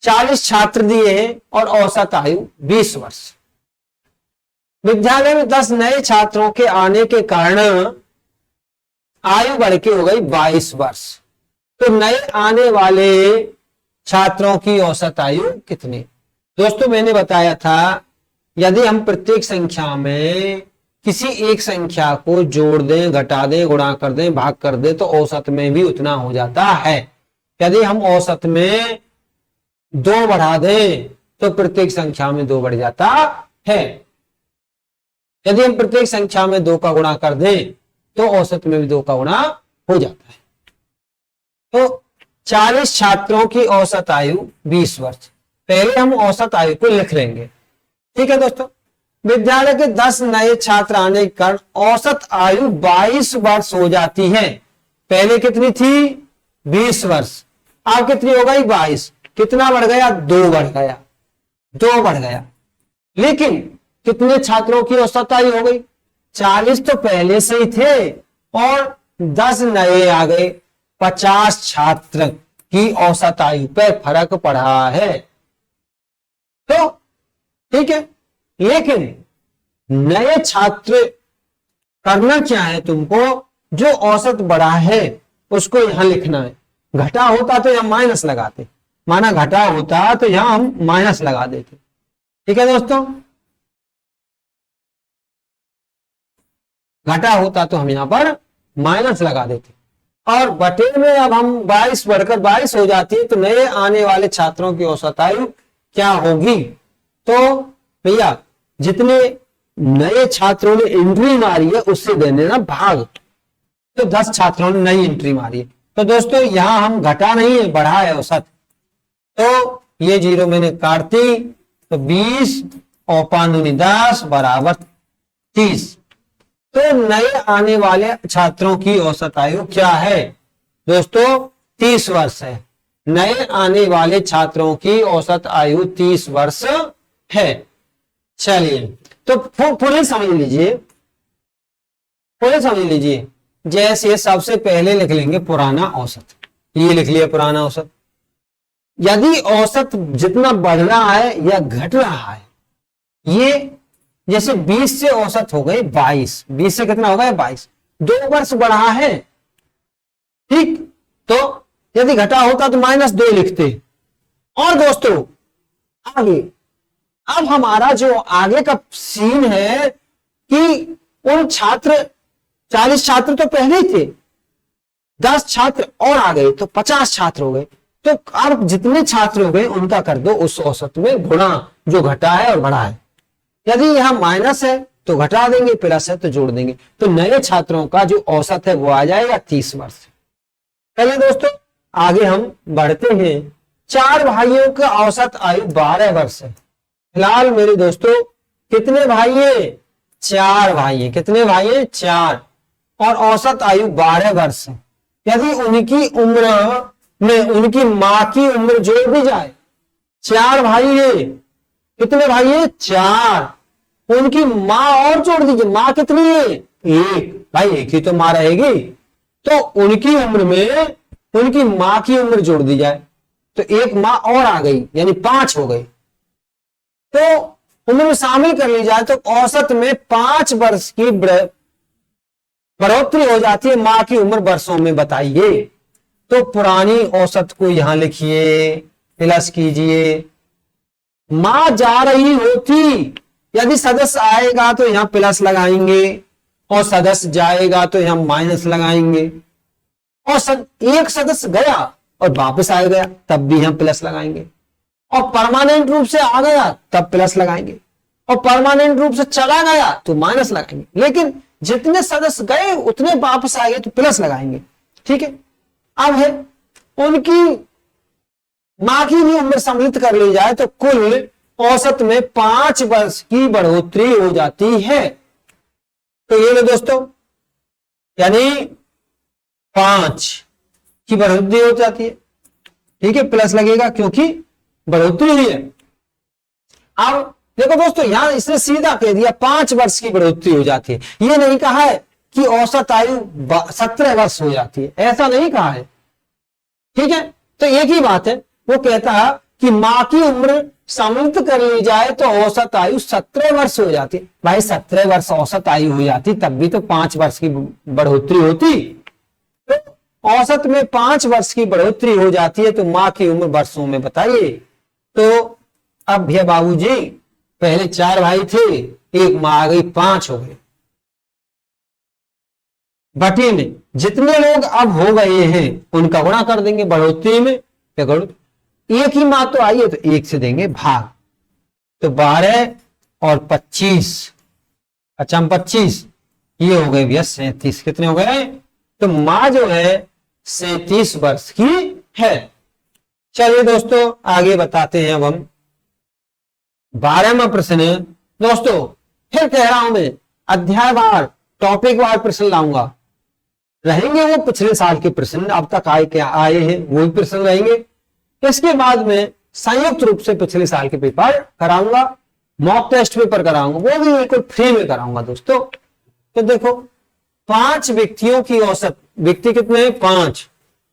40 छात्र दिए हैं और औसत आयु 20 वर्ष। विद्यालय में 10 नए छात्रों के आने के कारण आयु बढ़ के हो गई 22 वर्ष। तो नए आने वाले छात्रों की औसत आयु कितनी? दोस्तों मैंने बताया था, यदि हम प्रत्येक संख्या में किसी एक संख्या को जोड़ दें, घटा दें, गुणा कर दें, भाग कर दें, तो औसत में भी उतना हो जाता है। यदि हम औसत में 2 बढ़ा दें तो प्रत्येक संख्या में 2 बढ़ जाता है। यदि हम प्रत्येक संख्या में 2 का गुणा कर दें तो औसत में भी 2 का गुणा हो जाता है। तो 40 छात्रों की औसत आयु 20 वर्ष। पहले हम औसत आयु को लिख लेंगे, ठीक है दोस्तों। विद्यालय के 10 नए छात्र आने के कारण औसत आयु 22 वर्ष हो जाती है। पहले कितनी थी? 20 वर्ष। अब कितनी हो गई? 22। कितना बढ़ गया? 2 बढ़ गया, 2 बढ़ गया। लेकिन कितने छात्रों की औसत आयु हो गई? 40 तो पहले से ही थे और 10 नए आ गए। 50 छात्र की औसत आयु पर फर्क पड़ा है। तो ठीक है, लेकिन नए छात्र करना क्या है तुमको? जो औसत बढ़ा है उसको यहां लिखना है। घटा होता तो यहां माइनस लगाते, माना घटा होता तो यहां हम माइनस लगा देते। ठीक है दोस्तों, घटा होता तो हम यहां पर माइनस लगा देते। और बटे में अब हम 22 बढ़कर 22 हो जाती है। तो नए आने वाले छात्रों की औसत आयु क्या होगी? तो भैया जितने नए छात्रों ने एंट्री मारी है उससे दे देना भाग। तो 10 छात्रों ने नई एंट्री मारी है। तो दोस्तों यहां हम घटा नहीं है, बढ़ा है औसत। तो ये 0 मैंने काट दी। तो 20 और 5 दूनी 10 बराबर 30। तो नए आने वाले छात्रों की औसत आयु क्या है दोस्तों? 30 वर्ष है। नए आने वाले छात्रों की औसत आयु 30 वर्ष है। चलिए तो पूरे समझ लीजिए। जैसे सबसे पहले लिख लेंगे पुराना औसत। ये लिख लिया पुराना औसत। यदि औसत जितना बढ़ रहा है या घट रहा है, ये जैसे 20 से औसत हो गई 22, 20 से कितना हो गया? 22, 2 वर्ष बढ़ा है। ठीक, तो यदि घटा होता तो -2 लिखते। और दोस्तों आगे, अब हमारा जो आगे का सीन है कि उन 40 छात्र तो पहले ही थे, 10 छात्र और आ गए तो 50 छात्र हो गए। तो अब जितने छात्र हो गए उनका कर दो उस औसत में गुणा, जो घटा है और बढ़ा है। यदि यहां माइनस है तो घटा देंगे, प्लस है तो जोड़ देंगे। तो नए छात्रों का जो औसत है वो आ जाएगा 30 वर्ष। चलिए दोस्तों आगे हम बढ़ते हैं। 4 भाइयों का औसत आयु 12 वर्ष है। फिलहाल मेरे दोस्तों कितने भाई हैं? 4 भाई हैं। कितने भाई हैं? 4। और औसत आयु 12 वर्ष है। यदि उनकी उम्र में उनकी मां की उम्र जोड़ दी जाए, 4 भाई हैं। कितने भाई हैं? 4। उनकी मां और जोड़ दीजिए, मां कितनी है? 1। भाई एक ही तो मां रहेगी। तो उनकी उम्र में उनकी मां की उम्र जोड़ दी जाए तो 1 मां और आ गई, यानी 5 हो गई। तो उम्र में शामिल कर ली जाए तो औसत में 5 वर्ष की बढ़ोतरी हो जाती है। माँ की उम्र वर्षों में बताइए। तो पुरानी औसत को यहां लिखिए, प्लस कीजिए। माँ जा रही होती, यदि सदस्य आएगा तो यहां प्लस लगाएंगे और सदस्य जाएगा तो यहां माइनस लगाएंगे। और एक सदस्य गया और वापस आ गया तब भी हम प्लस लगाएंगे। और परमानेंट रूप से आ गया तब प्लस लगाएंगे। और परमानेंट रूप से चला गया तो माइनस लगाएंगे। लेकिन जितने सदस्य गए उतने वापस आ गए तो प्लस लगाएंगे। ठीक है। अब है उनकी मां की भी उम्र सम्मिलित कर ली जाए तो कुल औसत में 5 वर्ष की बढ़ोतरी हो जाती है। तो ये लो दोस्तों, यानी 5 की बढ़ोतरी हो जाती है। ठीक है, प्लस लगेगा क्योंकि बढ़ोतरी हुई है। अब देखो दोस्तों, यहां इसने सीधा कह दिया 5 वर्ष की बढ़ोतरी हो जाती है। ये नहीं कहा है कि औसत आयु 17 वर्ष हो जाती है, ऐसा नहीं कहा है। ठीक है, तो एक ही बात है। वो कहता है कि मां की उम्र सम्मिलित कर ली जाए तो औसत आयु 17 वर्ष हो जाती है। भाई 17 वर्ष औसत आयु हो जाती तब भी तो 5 वर्ष की बढ़ोतरी होती। तो औसत में 5 वर्ष की बढ़ोतरी हो जाती है तो मां की उम्र वर्षों में बताइए। तो अब भैया बाबूजी, पहले 4 भाई थे, एक मां आ गई, 5 हो गए। बटे में जितने लोग अब हो गए हैं उनका गुणा कर देंगे बढ़ोतरी में। क्या करो, एक ही मां तो आई है तो 1 से देंगे भाग। तो 12 और 25, अच्छा 25, ये हो गए भैया 37। कितने हो गए? तो मां जो है 37 वर्ष की है। चलिए दोस्तों आगे बताते हैं। अब हम 12वां प्रश्न है दोस्तों। फिर कह रहा हूं मैं, अध्यायवार टॉपिक वार प्रश्न लाऊंगा। रहेंगे वो पिछले साल के प्रश्न, अब तक आए हैं वो भी प्रश्न रहेंगे। इसके बाद में संयुक्त रूप से पिछले साल के पेपर कराऊंगा, मॉक टेस्ट पेपर कराऊंगा, वो भी बिल्कुल फ्री में कराऊंगा दोस्तों। तो देखो, 5 व्यक्तियों की औसत, व्यक्ति कितने हैं? 5,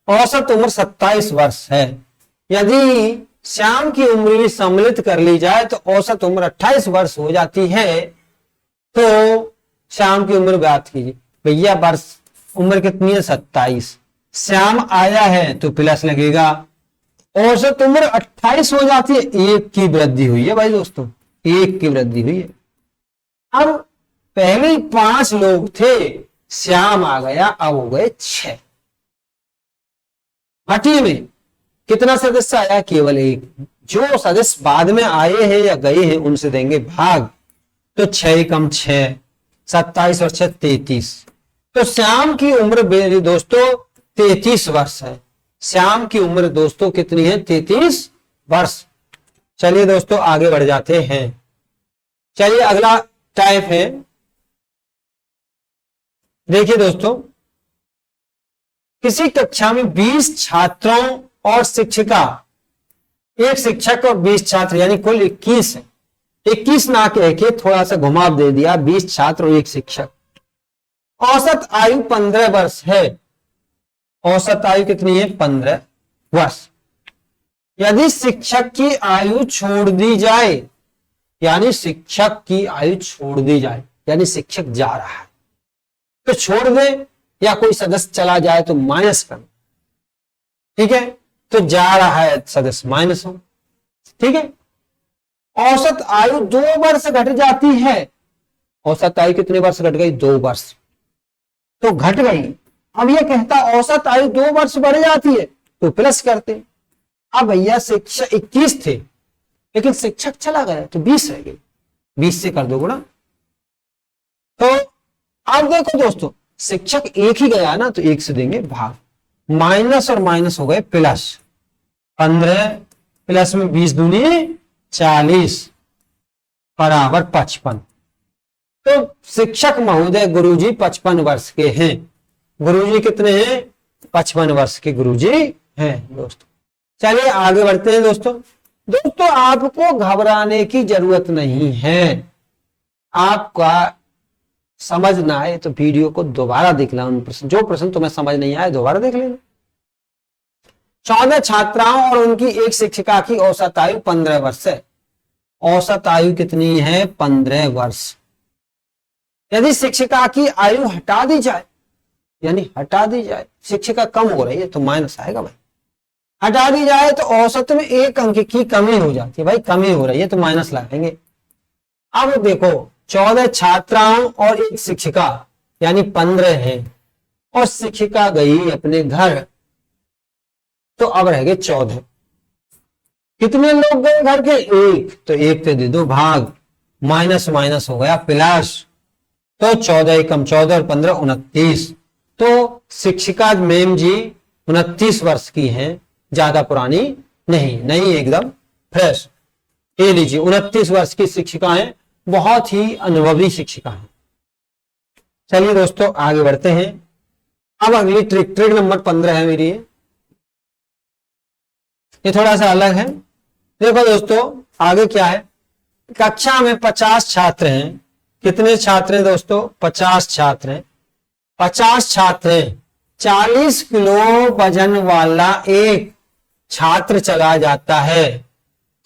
औसत उम्र 27 वर्ष है। यदि श्याम की उम्र भी सम्मिलित कर ली जाए तो औसत उम्र 28 वर्ष हो जाती है। तो श्याम की उम्र ज्ञात कीजिए। भैया वर्ष उम्र कितनी है? 27। श्याम आया है तो प्लस लगेगा। औसत उम्र 28 हो जाती है, 1 की वृद्धि हुई है भाई दोस्तों, 1 की वृद्धि हुई है। अब पहले 5 लोग थे, श्याम आ गया, अब हो गए 6। घटी में कितना सदस्य आया? केवल 1। जो सदस्य बाद में आए हैं या गए हैं उनसे देंगे भाग। तो 6 कम 6, 27 और 6 33। तो श्याम की उम्र मेरे दोस्तों 33 वर्ष है। श्याम की उम्र दोस्तों कितनी है? 33 वर्ष। चलिए दोस्तों आगे बढ़ जाते हैं। चलिए अगला टाइप है, देखिए दोस्तों, किसी कक्षा में 20 छात्रों और शिक्षिका, एक शिक्षक और 20 छात्र, यानी कुल 21 है। 21 ना कह के थोड़ा सा घुमाव दे दिया, 20 छात्र और एक शिक्षक। औसत आयु 15 वर्ष है। औसत आयु कितनी है? 15 वर्ष। यदि शिक्षक की आयु छोड़ दी जाए, यानी शिक्षक की आयु छोड़ दी जाए, यानी शिक्षक जा रहा है तो छोड़ दे, या कोई सदस्य चला जाए तो माइनस कर। ठीक है, तो जा रहा है सदस्य माइनस हो। ठीक है, औसत आयु 2 वर्ष घट जाती है। औसत आयु कितने वर्ष घट गई? 2 वर्ष। तो घट गई। अब ये कहता औसत आयु 2 वर्ष बढ़ जाती है तो प्लस करते। अब भैया शिक्षक 21 थे लेकिन शिक्षक चला गया तो 20 रह गए, 20 से कर दो गुणा। तो अब देखो दोस्तों, शिक्षक एक ही गया ना तो 1 से देंगे भाग। माइनस और माइनस हो गए प्लस। 15 प्लस में 20 दूनी 40 बराबर 55। तो शिक्षक महोदय गुरुजी 55 वर्ष के हैं। गुरुजी कितने हैं? 55 वर्ष के गुरुजी हैं दोस्तों। चलिए आगे बढ़ते हैं दोस्तों। दोस्तों आपको घबराने की जरूरत नहीं है। आपका समझ ना आए तो वीडियो को दोबारा देख लेना। उन प्रश्न, जो प्रश्न तुम्हें समझ नहीं आए दोबारा देख लेना। 14 छात्राओं और उनकी एक शिक्षिका की औसत आयु 15 वर्ष है। औसत आयु कितनी है? 15 वर्ष। यदि शिक्षिका की आयु हटा दी जाए, यानी हटा दी जाए, शिक्षिका कम हो रही है तो माइनस आएगा भाई। हटा दी जाए तो औसत में 1 अंक की कमी हो जाती है भाई, कमी हो रही है तो माइनस लगाएंगे। अब देखो 14 छात्राओं और एक शिक्षिका यानी 15 है, और शिक्षिका गई अपने घर, तो अब रह गए 14। कितने लोग गए घर के? 1, तो 1 पे दे दो भाग, माइनस माइनस हो गया प्लस, तो 14 कम 14 और 15 29। तो शिक्षिका मैम जी 29 वर्ष की हैं, ज्यादा पुरानी नहीं, नई एकदम फ्रेश। ये लीजिए 29 वर्ष की शिक्षिका हैं, बहुत ही अनुभवी शिक्षिका हैं। चलिए दोस्तों आगे बढ़ते हैं। अब अगली ट्रिक नंबर 15 है मेरी, ये थोड़ा सा अलग है। देखो दोस्तों आगे क्या है, कक्षा में 50 छात्र हैं। कितने छात्र हैं दोस्तों? 50 छात्र हैं। 50 छात्र हैं, 40 किलो वजन वाला एक छात्र चला जाता है।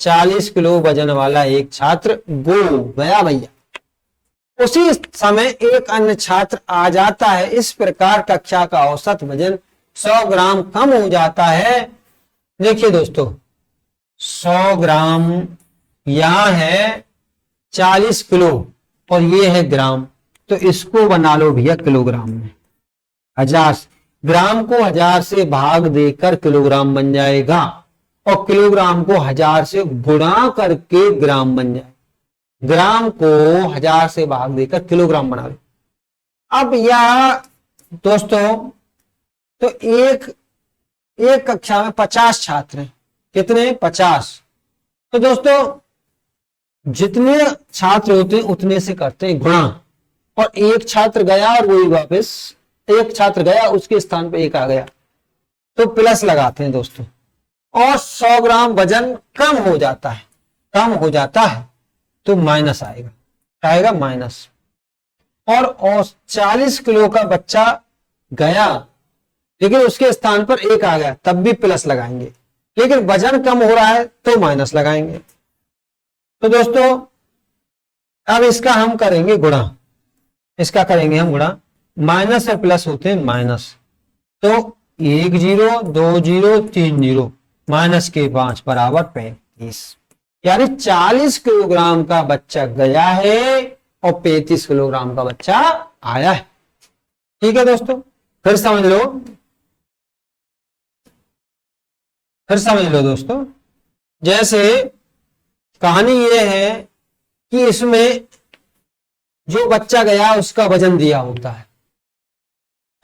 40 किलो वजन वाला एक छात्र गया भैया। उसी समय एक अन्य छात्र आ जाता है। इस प्रकार कक्षा का औसत वजन 100 ग्राम कम हो जाता है। देखिए दोस्तों 100 ग्राम, यहां है 40 किलो और ये है ग्राम, तो इसको बना लो भैया किलोग्राम में। 1000 ग्राम को 1000 से भाग देकर किलोग्राम बन जाएगा, और किलोग्राम को 1000 से गुणा करके ग्राम बन जाएगा। ग्राम को 1000 से भाग देकर किलोग्राम बना लो। अब यह दोस्तों तो एक कक्षा में 50 छात्र हैं। कितने? 50। तो दोस्तों जितने छात्र होते हैं उतने से करते हैं गुणा, और एक छात्र गया और वही वापस, एक छात्र गया उसके स्थान पे एक आ गया, तो प्लस लगाते हैं दोस्तों। और 100 ग्राम वजन कम हो जाता है, कम हो जाता है तो माइनस आएगा, आएगा माइनस। और 40 किलो का बच्चा गया लेकिन उसके स्थान पर एक आ गया, तब भी प्लस लगाएंगे, लेकिन वजन कम हो रहा है तो माइनस लगाएंगे। तो दोस्तों अब इसका हम करेंगे गुणा, इसका करेंगे हम गुणा। माइनस और प्लस होते हैं माइनस, तो 1 0 2 0 3 0 माइनस के 5 बराबर 35, यानी 40 किलोग्राम का बच्चा गया है और 35 किलोग्राम का बच्चा आया है। ठीक है दोस्तों, फिर समझ लो, फिर समझ लो दोस्तों। जैसे कहानी ये है कि इसमें जो बच्चा गया उसका वजन दिया होता है,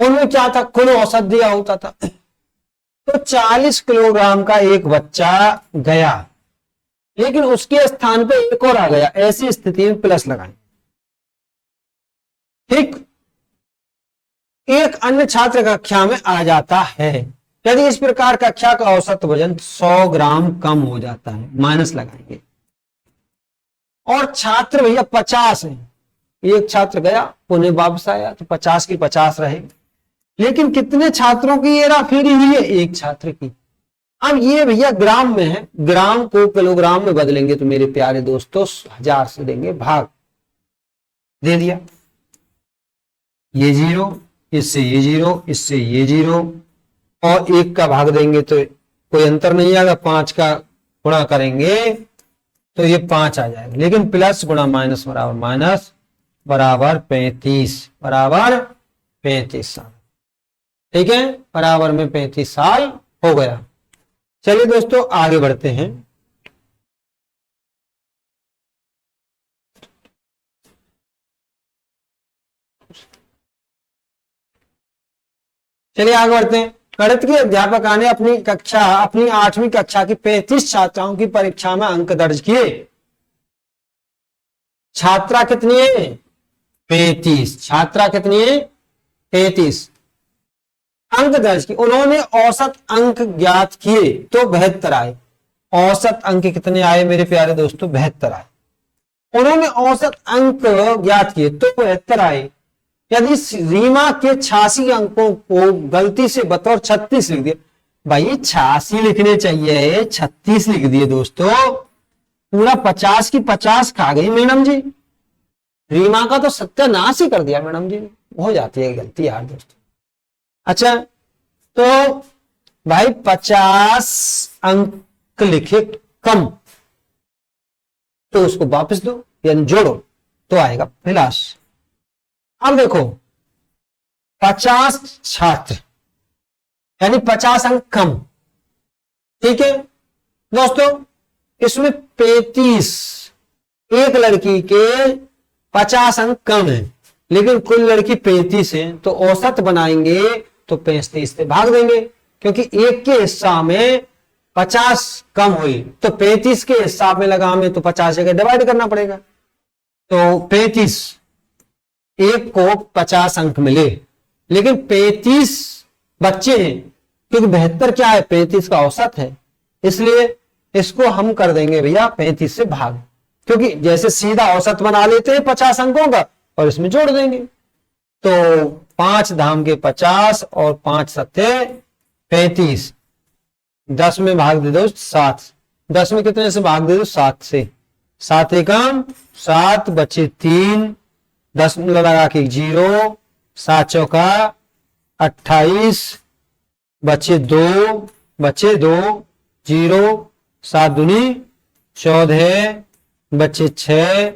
उनमें क्या था, कुल औसत दिया होता था। तो 40 किलोग्राम का एक बच्चा गया लेकिन उसके स्थान पे एक और आ गया, ऐसी स्थिति में प्लस लगाएं। ठीक, एक अन्य छात्र कक्षा में आ जाता है। यदि इस प्रकार कक्षा का औसत वजन 100 ग्राम कम हो जाता है, माइनस लगाएंगे। और छात्र भैया 50 है, एक छात्र गया पुनः वापस आया, तो 50 की 50 रहे। लेकिन कितने छात्रों की हेरा फेरी हुई है? एक छात्र की। अब ये भैया ग्राम में है, ग्राम को किलोग्राम में बदलेंगे तो मेरे प्यारे दोस्तों 1000 से देंगे भाग, दे दिया। ये 0, इससे ये 0, इससे ये 0, और 1 का भाग देंगे तो कोई अंतर नहीं आएगा। 5 का गुणा करेंगे तो ये 5 आ जाएगा, लेकिन प्लस गुणा माइनस बराबर माइनस बराबर 35, बराबर 35 साल। ठीक है, बराबर में 35 साल हो गया। चलिए दोस्तों आगे बढ़ते हैं। चलिए आगे बढ़ते हैं। गणित के अध्यापक ने अपनी 8वीं कक्षा की 35 छात्राओं की परीक्षा में अंक दर्ज किए। छात्रा कितनी है? 35। छात्रा कितनी है? 35। अंक दर्ज किए, उन्होंने औसत अंक ज्ञात किए तो 72 आए। औसत अंक कितने आए मेरे प्यारे दोस्तों? 72 आए। उन्होंने औसत अंक ज्ञात किए तो 72 आए। यदि रीमा के 86 अंकों को गलती से बतौर 36 लिख दिया, भाई 86 लिखने चाहिए, 36 लिख दिए दोस्तों। पूरा 50 की 50 खा गई मैडम जी। रीमा का तो सत्यानाश ही कर दिया मैडम जी। हो जाती है गलती यार दोस्तों। अच्छा, तो भाई 50 अंक लिखे कम, तो उसको वापस दो यानी जोड़ो तो आएगा प्लस। अब देखो 50 छात्र यानी 50 अंक कम, ठीक है दोस्तों। इसमें 35 एक लड़की के 50 अंक कम है, लेकिन कुल लड़की 35 है, तो औसत बनाएंगे तो 35 से भाग देंगे, क्योंकि एक के हिस्सा में 50 कम हुई तो 35 के हिसाब में लगा हमें, तो 50 जगह डिवाइड करना पड़ेगा। तो 35 एक को 50 अंक मिले, लेकिन 35 बच्चे हैं, क्योंकि 72 क्या है, 35 का औसत है, इसलिए इसको हम कर देंगे भैया 35 से भाग, क्योंकि जैसे सीधा औसत बना लेते हैं 50 अंकों का और इसमें जोड़ देंगे। तो 5 धाम के 50 और 5 सत्ते 35, 10 में भाग दे दो 7, 10 में कितने से भाग दे दो 7 से, 7 एकम 7 बचे 3, 10 लगा के 0, 7 चौका 28 बचे 2 0, 7 दूनी 14 बचे 6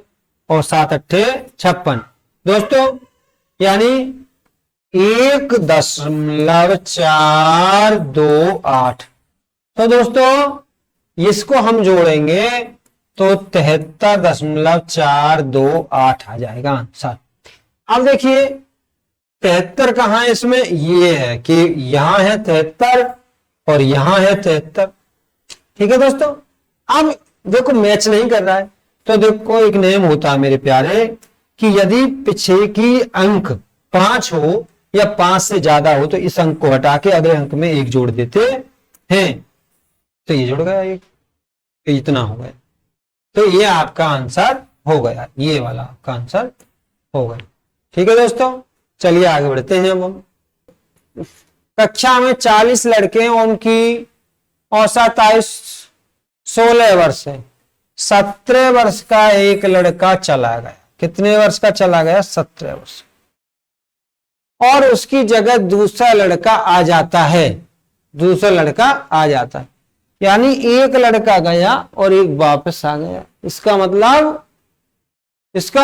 और 7 अट्ठे 56 दोस्तों, यानी 1.428। तो दोस्तों इसको हम जोड़ेंगे तो 73.428 आ जाएगा आंसर। अब देखिए 73 कहां है इसमें, ये है कि यहां है 73 और यहां है 73, ठीक है दोस्तों। अब देखो मैच नहीं कर रहा है, तो देखो एक नियम होता है मेरे प्यारे कि यदि पीछे की अंक 5 हो या 5 से ज्यादा हो तो इस अंक को हटा के अगले अंक में 1 जोड़ देते हैं, तो ये जुड़ गया, एक इतना हो गया, तो ये आपका आंसर हो गया, ये वाला आपका आंसर हो गया, ठीक है दोस्तों। चलिए आगे बढ़ते हैं। अब हम कक्षा में 40 लड़के हैं, उनकी औसत आयु 16 वर्ष है। 17 वर्ष का एक लड़का चला गया, कितने वर्ष का चला गया, 17 वर्ष, और उसकी जगह दूसरा लड़का आ जाता है, दूसरा लड़का आ जाता है, यानी एक लड़का गया और एक वापस आ गया। इसका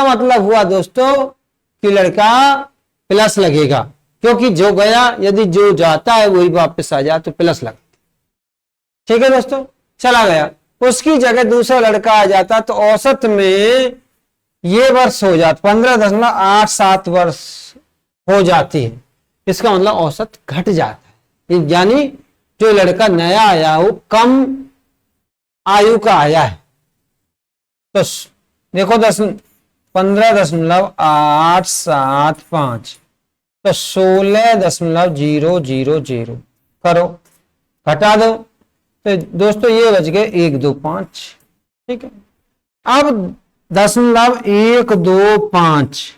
मतलब हुआ दोस्तों कि लड़का प्लस लगेगा, क्योंकि जो गया यदि जो जाता है वही वापस आ जाए तो प्लस लगता, ठीक है दोस्तों। चला गया, उसकी जगह दूसरा लड़का आ जाता तो औसत में ये वर्ष हो जाता 15.87 वर्ष हो जाती है। इसका मतलब औसत घट जाता है, यानी जो लड़का नया आया वो कम आयु का आया है। तो देखो 15.875 तो 16.000 करो, घटा दो, तो दोस्तों ये बच गए 1 2 5, ठीक है। अब 0.125,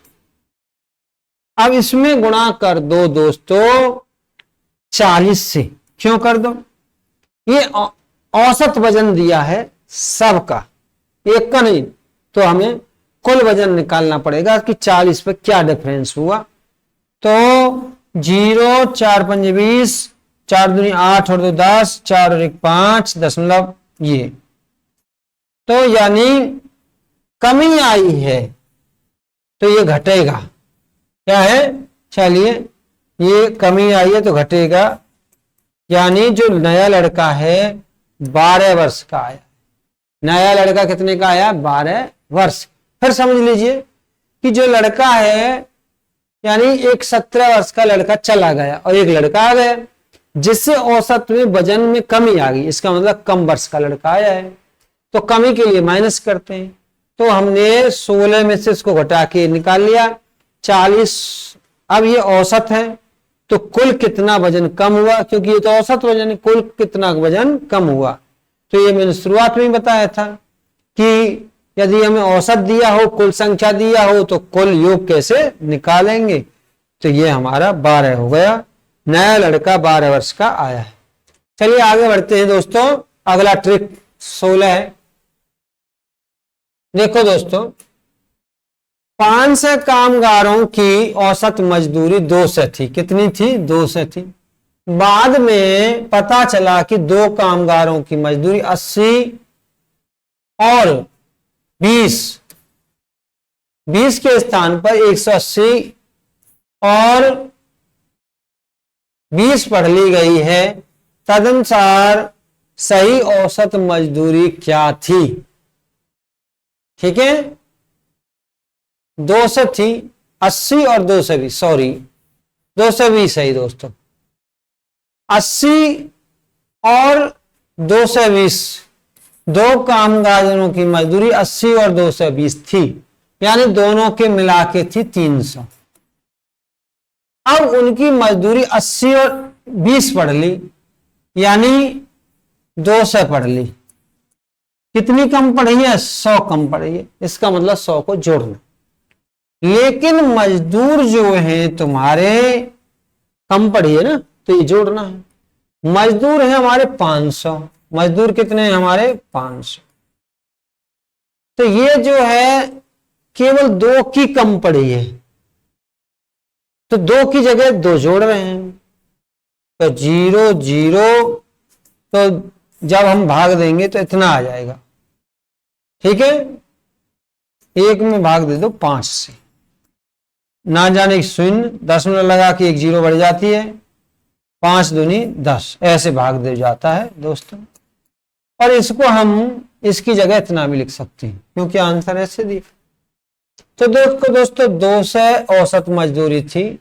अब इसमें गुणा कर दो दोस्तों 40 से, क्यों कर दो, ये औसत वजन दिया है सबका, एक का नहीं, तो हमें कुल वजन निकालना पड़ेगा कि 40 पे क्या डिफरेंस हुआ। तो 0 4 5 20, 4 दूनी 8 और 2 10, 4 और 1 5 दशमलव, ये तो यानी कमी आई है, तो ये घटेगा, क्या है, चलिए ये कमी आई है तो घटेगा, यानी जो नया लड़का है 12 वर्ष का आया, नया लड़का कितने का आया, 12 वर्ष। फिर समझ लीजिए कि जो लड़का है यानी एक 17 वर्ष का लड़का चला गया और एक लड़का आ गया, जिससे औसत में वजन में कमी आ गई, इसका मतलब कम वर्ष का लड़का आया है, तो कमी के लिए माइनस करते हैं। तो हमने 16 में से इसको घटा के निकाल लिया 40। अब ये औसत है तो कुल कितना वजन कम हुआ, क्योंकि ये तो औसत वजन है, कुल कितना वजन कम हुआ। तो ये मैंने शुरुआत में ही बताया था कि यदि हमें औसत दिया हो, कुल संख्या दिया हो, तो कुल योग कैसे निकालेंगे। तो ये हमारा 12 हो गया, नया लड़का 12 वर्ष का आया है। चलिए आगे बढ़ते हैं दोस्तों, अगला ट्रिक 16 है। देखो दोस्तों, 500 कामगारों की औसत मजदूरी 200 थी। कितनी थी? 200 थी। बाद में पता चला कि 2 कामगारों की मजदूरी 80 और 20 के स्थान पर 180 और 20 पढ़ ली गई है। तदनुसार सही औसत मजदूरी क्या थी? ठीक है, 200 थी, 80 और 220, सॉरी 220 सही दोस्तों। 80 और 220, 2 कामगारों की मजदूरी 80 और 220 थी, यानी दोनों के मिला के थी 300। अब उनकी मजदूरी 80 और 20 पढ़ ली, यानी 200 पढ़ ली। कितनी कम पढ़ी है? 100 कम पढ़ी है। इसका मतलब 100 को जोड़ना। लेकिन मजदूर जो है तुम्हारे कम पढ़ी है ना, तो ये जोड़ना है। मजदूर है हमारे 500। मजदूर कितने हैं हमारे? 500। तो ये जो है केवल 2 की कम पढ़ी है, तो 2 की जगह 2 जोड़ रहे हैं। तो 0 0, तो जब हम भाग देंगे तो इतना आ जाएगा। ठीक है, 1 में भाग दे दो 5 से, ना जाने शून्य, दशमलव लगा के 1 0 बढ़ जाती है। 5 दूनी 10, ऐसे भाग दे जाता है दोस्तों। और इसको हम इसकी जगह इतना भी लिख सकते हैं, क्योंकि आंसर ऐसे दिया। तो दोस्तों 200 औसत मजदूरी थी।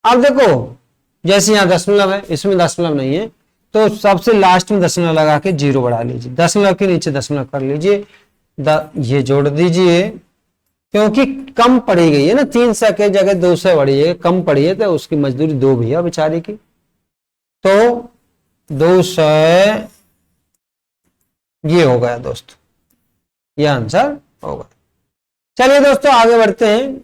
अब देखो, जैसे यहां दशमलव है, इसमें दशमलव नहीं है, तो सबसे लास्ट में दशमलव लगा के 0 बढ़ा लीजिए। दशमलव के नीचे दशमलव कर लीजिए, ये जोड़ दीजिए, क्योंकि कम पड़ी गई है ना। 300 के जगह 200 बढ़ी है, कम पड़ी है, तो उसकी मजदूरी 2 भैया बेचारे की। तो 200 ये हो गया दोस्तों, ये आंसर होगा। चलिए दोस्तों आगे बढ़ते हैं।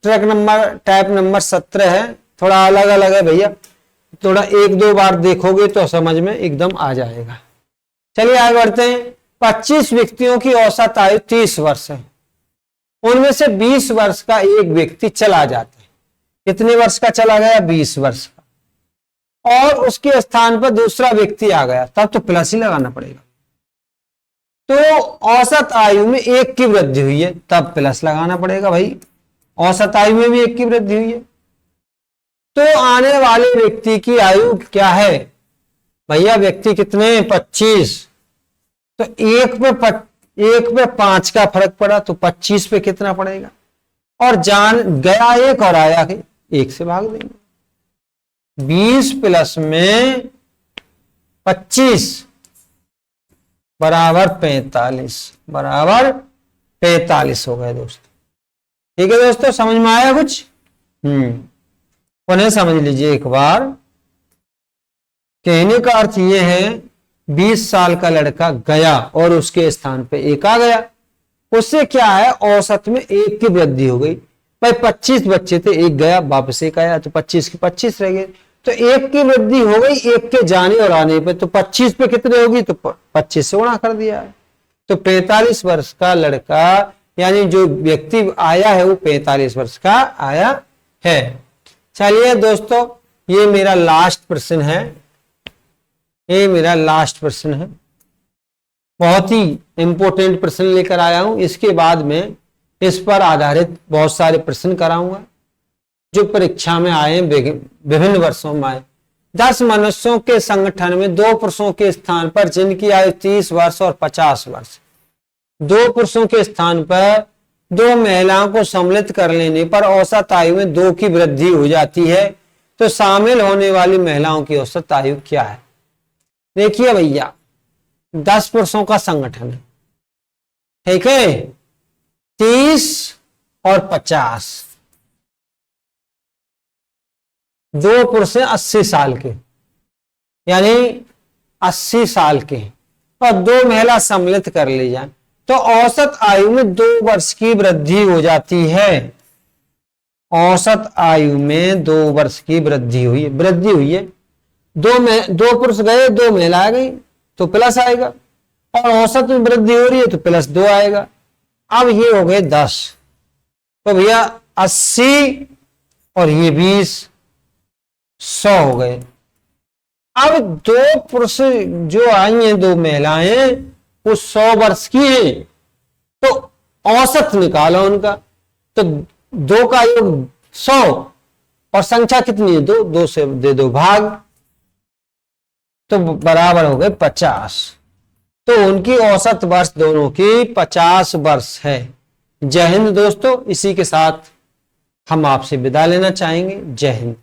टाइप नंबर 17 है, थोड़ा अलग अलग है भैया, थोड़ा 1-2 बार देखोगे तो समझ में एकदम आ जाएगा। चलिए आगे बढ़ते हैं। 25 व्यक्तियों की औसत आयु 30 वर्ष है। उनमें से 20 वर्ष का एक व्यक्ति चला जाता है। कितने वर्ष का चला गया? 20 वर्ष का। और उसके स्थान पर दूसरा व्यक्ति आ गया, तब तो प्लस ही लगाना पड़ेगा। तो औसत आयु में 1 की वृद्धि हुई है, तब प्लस लगाना पड़ेगा भाई। औसत आयु में भी 1 की वृद्धि हुई है, तो आने वाले व्यक्ति की आयु क्या है भैया? व्यक्ति कितने? 25। तो 1 पे 5 का फर्क पड़ा, तो 25 पे कितना पड़ेगा? और जान गया 1 और आया 1 से भाग देंगे। 20 प्लस में 25 बराबर 45 हो गए दोस्तों। ठीक है दोस्तों, समझ में आया कुछ? उन्हें समझ लीजिए एक बार। कहने का अर्थ यह है, 20 साल का लड़का गया और उसके स्थान पे 1 आ गया। उससे क्या है? औसत में 1 की वृद्धि हो गई भाई। 25 बच्चे थे, 1 गया, वापस 1 आया, तो 25 के 25 रह गए। तो 1 की वृद्धि हो गई 1 के जाने और आने पे। तो 25 पे कितने होगी? तो 25 से गुणा कर दिया है। तो 45 वर्ष का लड़का, यानी जो व्यक्ति आया है वो 45 वर्ष का आया है। चलिए दोस्तों, ये मेरा लास्ट प्रश्न है। ये मेरा लास्ट प्रश्न है, बहुत ही इंपॉर्टेंट प्रश्न लेकर आया हूं। इसके बाद में इस पर आधारित बहुत सारे प्रश्न कराऊंगा जो परीक्षा में आए, विभिन्न वर्षों में आए। 10 मनुष्यों के संगठन में 2 पुरुषों के स्थान पर जिनकी आयु 30 वर्ष और 50 वर्ष, 2 पुरुषों के स्थान पर 2 महिलाओं को सम्मिलित कर लेने पर औसत आयु में 2 की वृद्धि हो जाती है। तो शामिल होने वाली महिलाओं की औसत आयु क्या है? देखिए भैया, 10 पुरुषों का संगठन है, ठीक है, 30 और 50, 2 पुरुष 80 साल के, यानी 80 साल के, और 2 महिला सम्मिलित कर ली जाए, तो औसत आयु में 2 वर्ष की वृद्धि हो जाती है। औसत आयु में 2 वर्ष की वृद्धि हुई है। 2 पुरुष गए, 2 महिला आ गई, तो प्लस आएगा। और औसत में वृद्धि हो रही है तो +2 आएगा। अब ये हो गए 10, तो भैया 80 और ये 20, 100 हो गए। अब दो पुरुष जो आई हैं, दो महिलाएं, वो 100 वर्ष की हैं, तो औसत निकालो उनका। तो 2 का योग 100 और संख्या कितनी है 2, 2 से दे दो भाग, तो बराबर हो गए 50। तो उनकी औसत वर्ष दोनों की 50 वर्ष है। जय हिंद दोस्तों, इसी के साथ हम आपसे विदा लेना चाहेंगे। जय हिंद।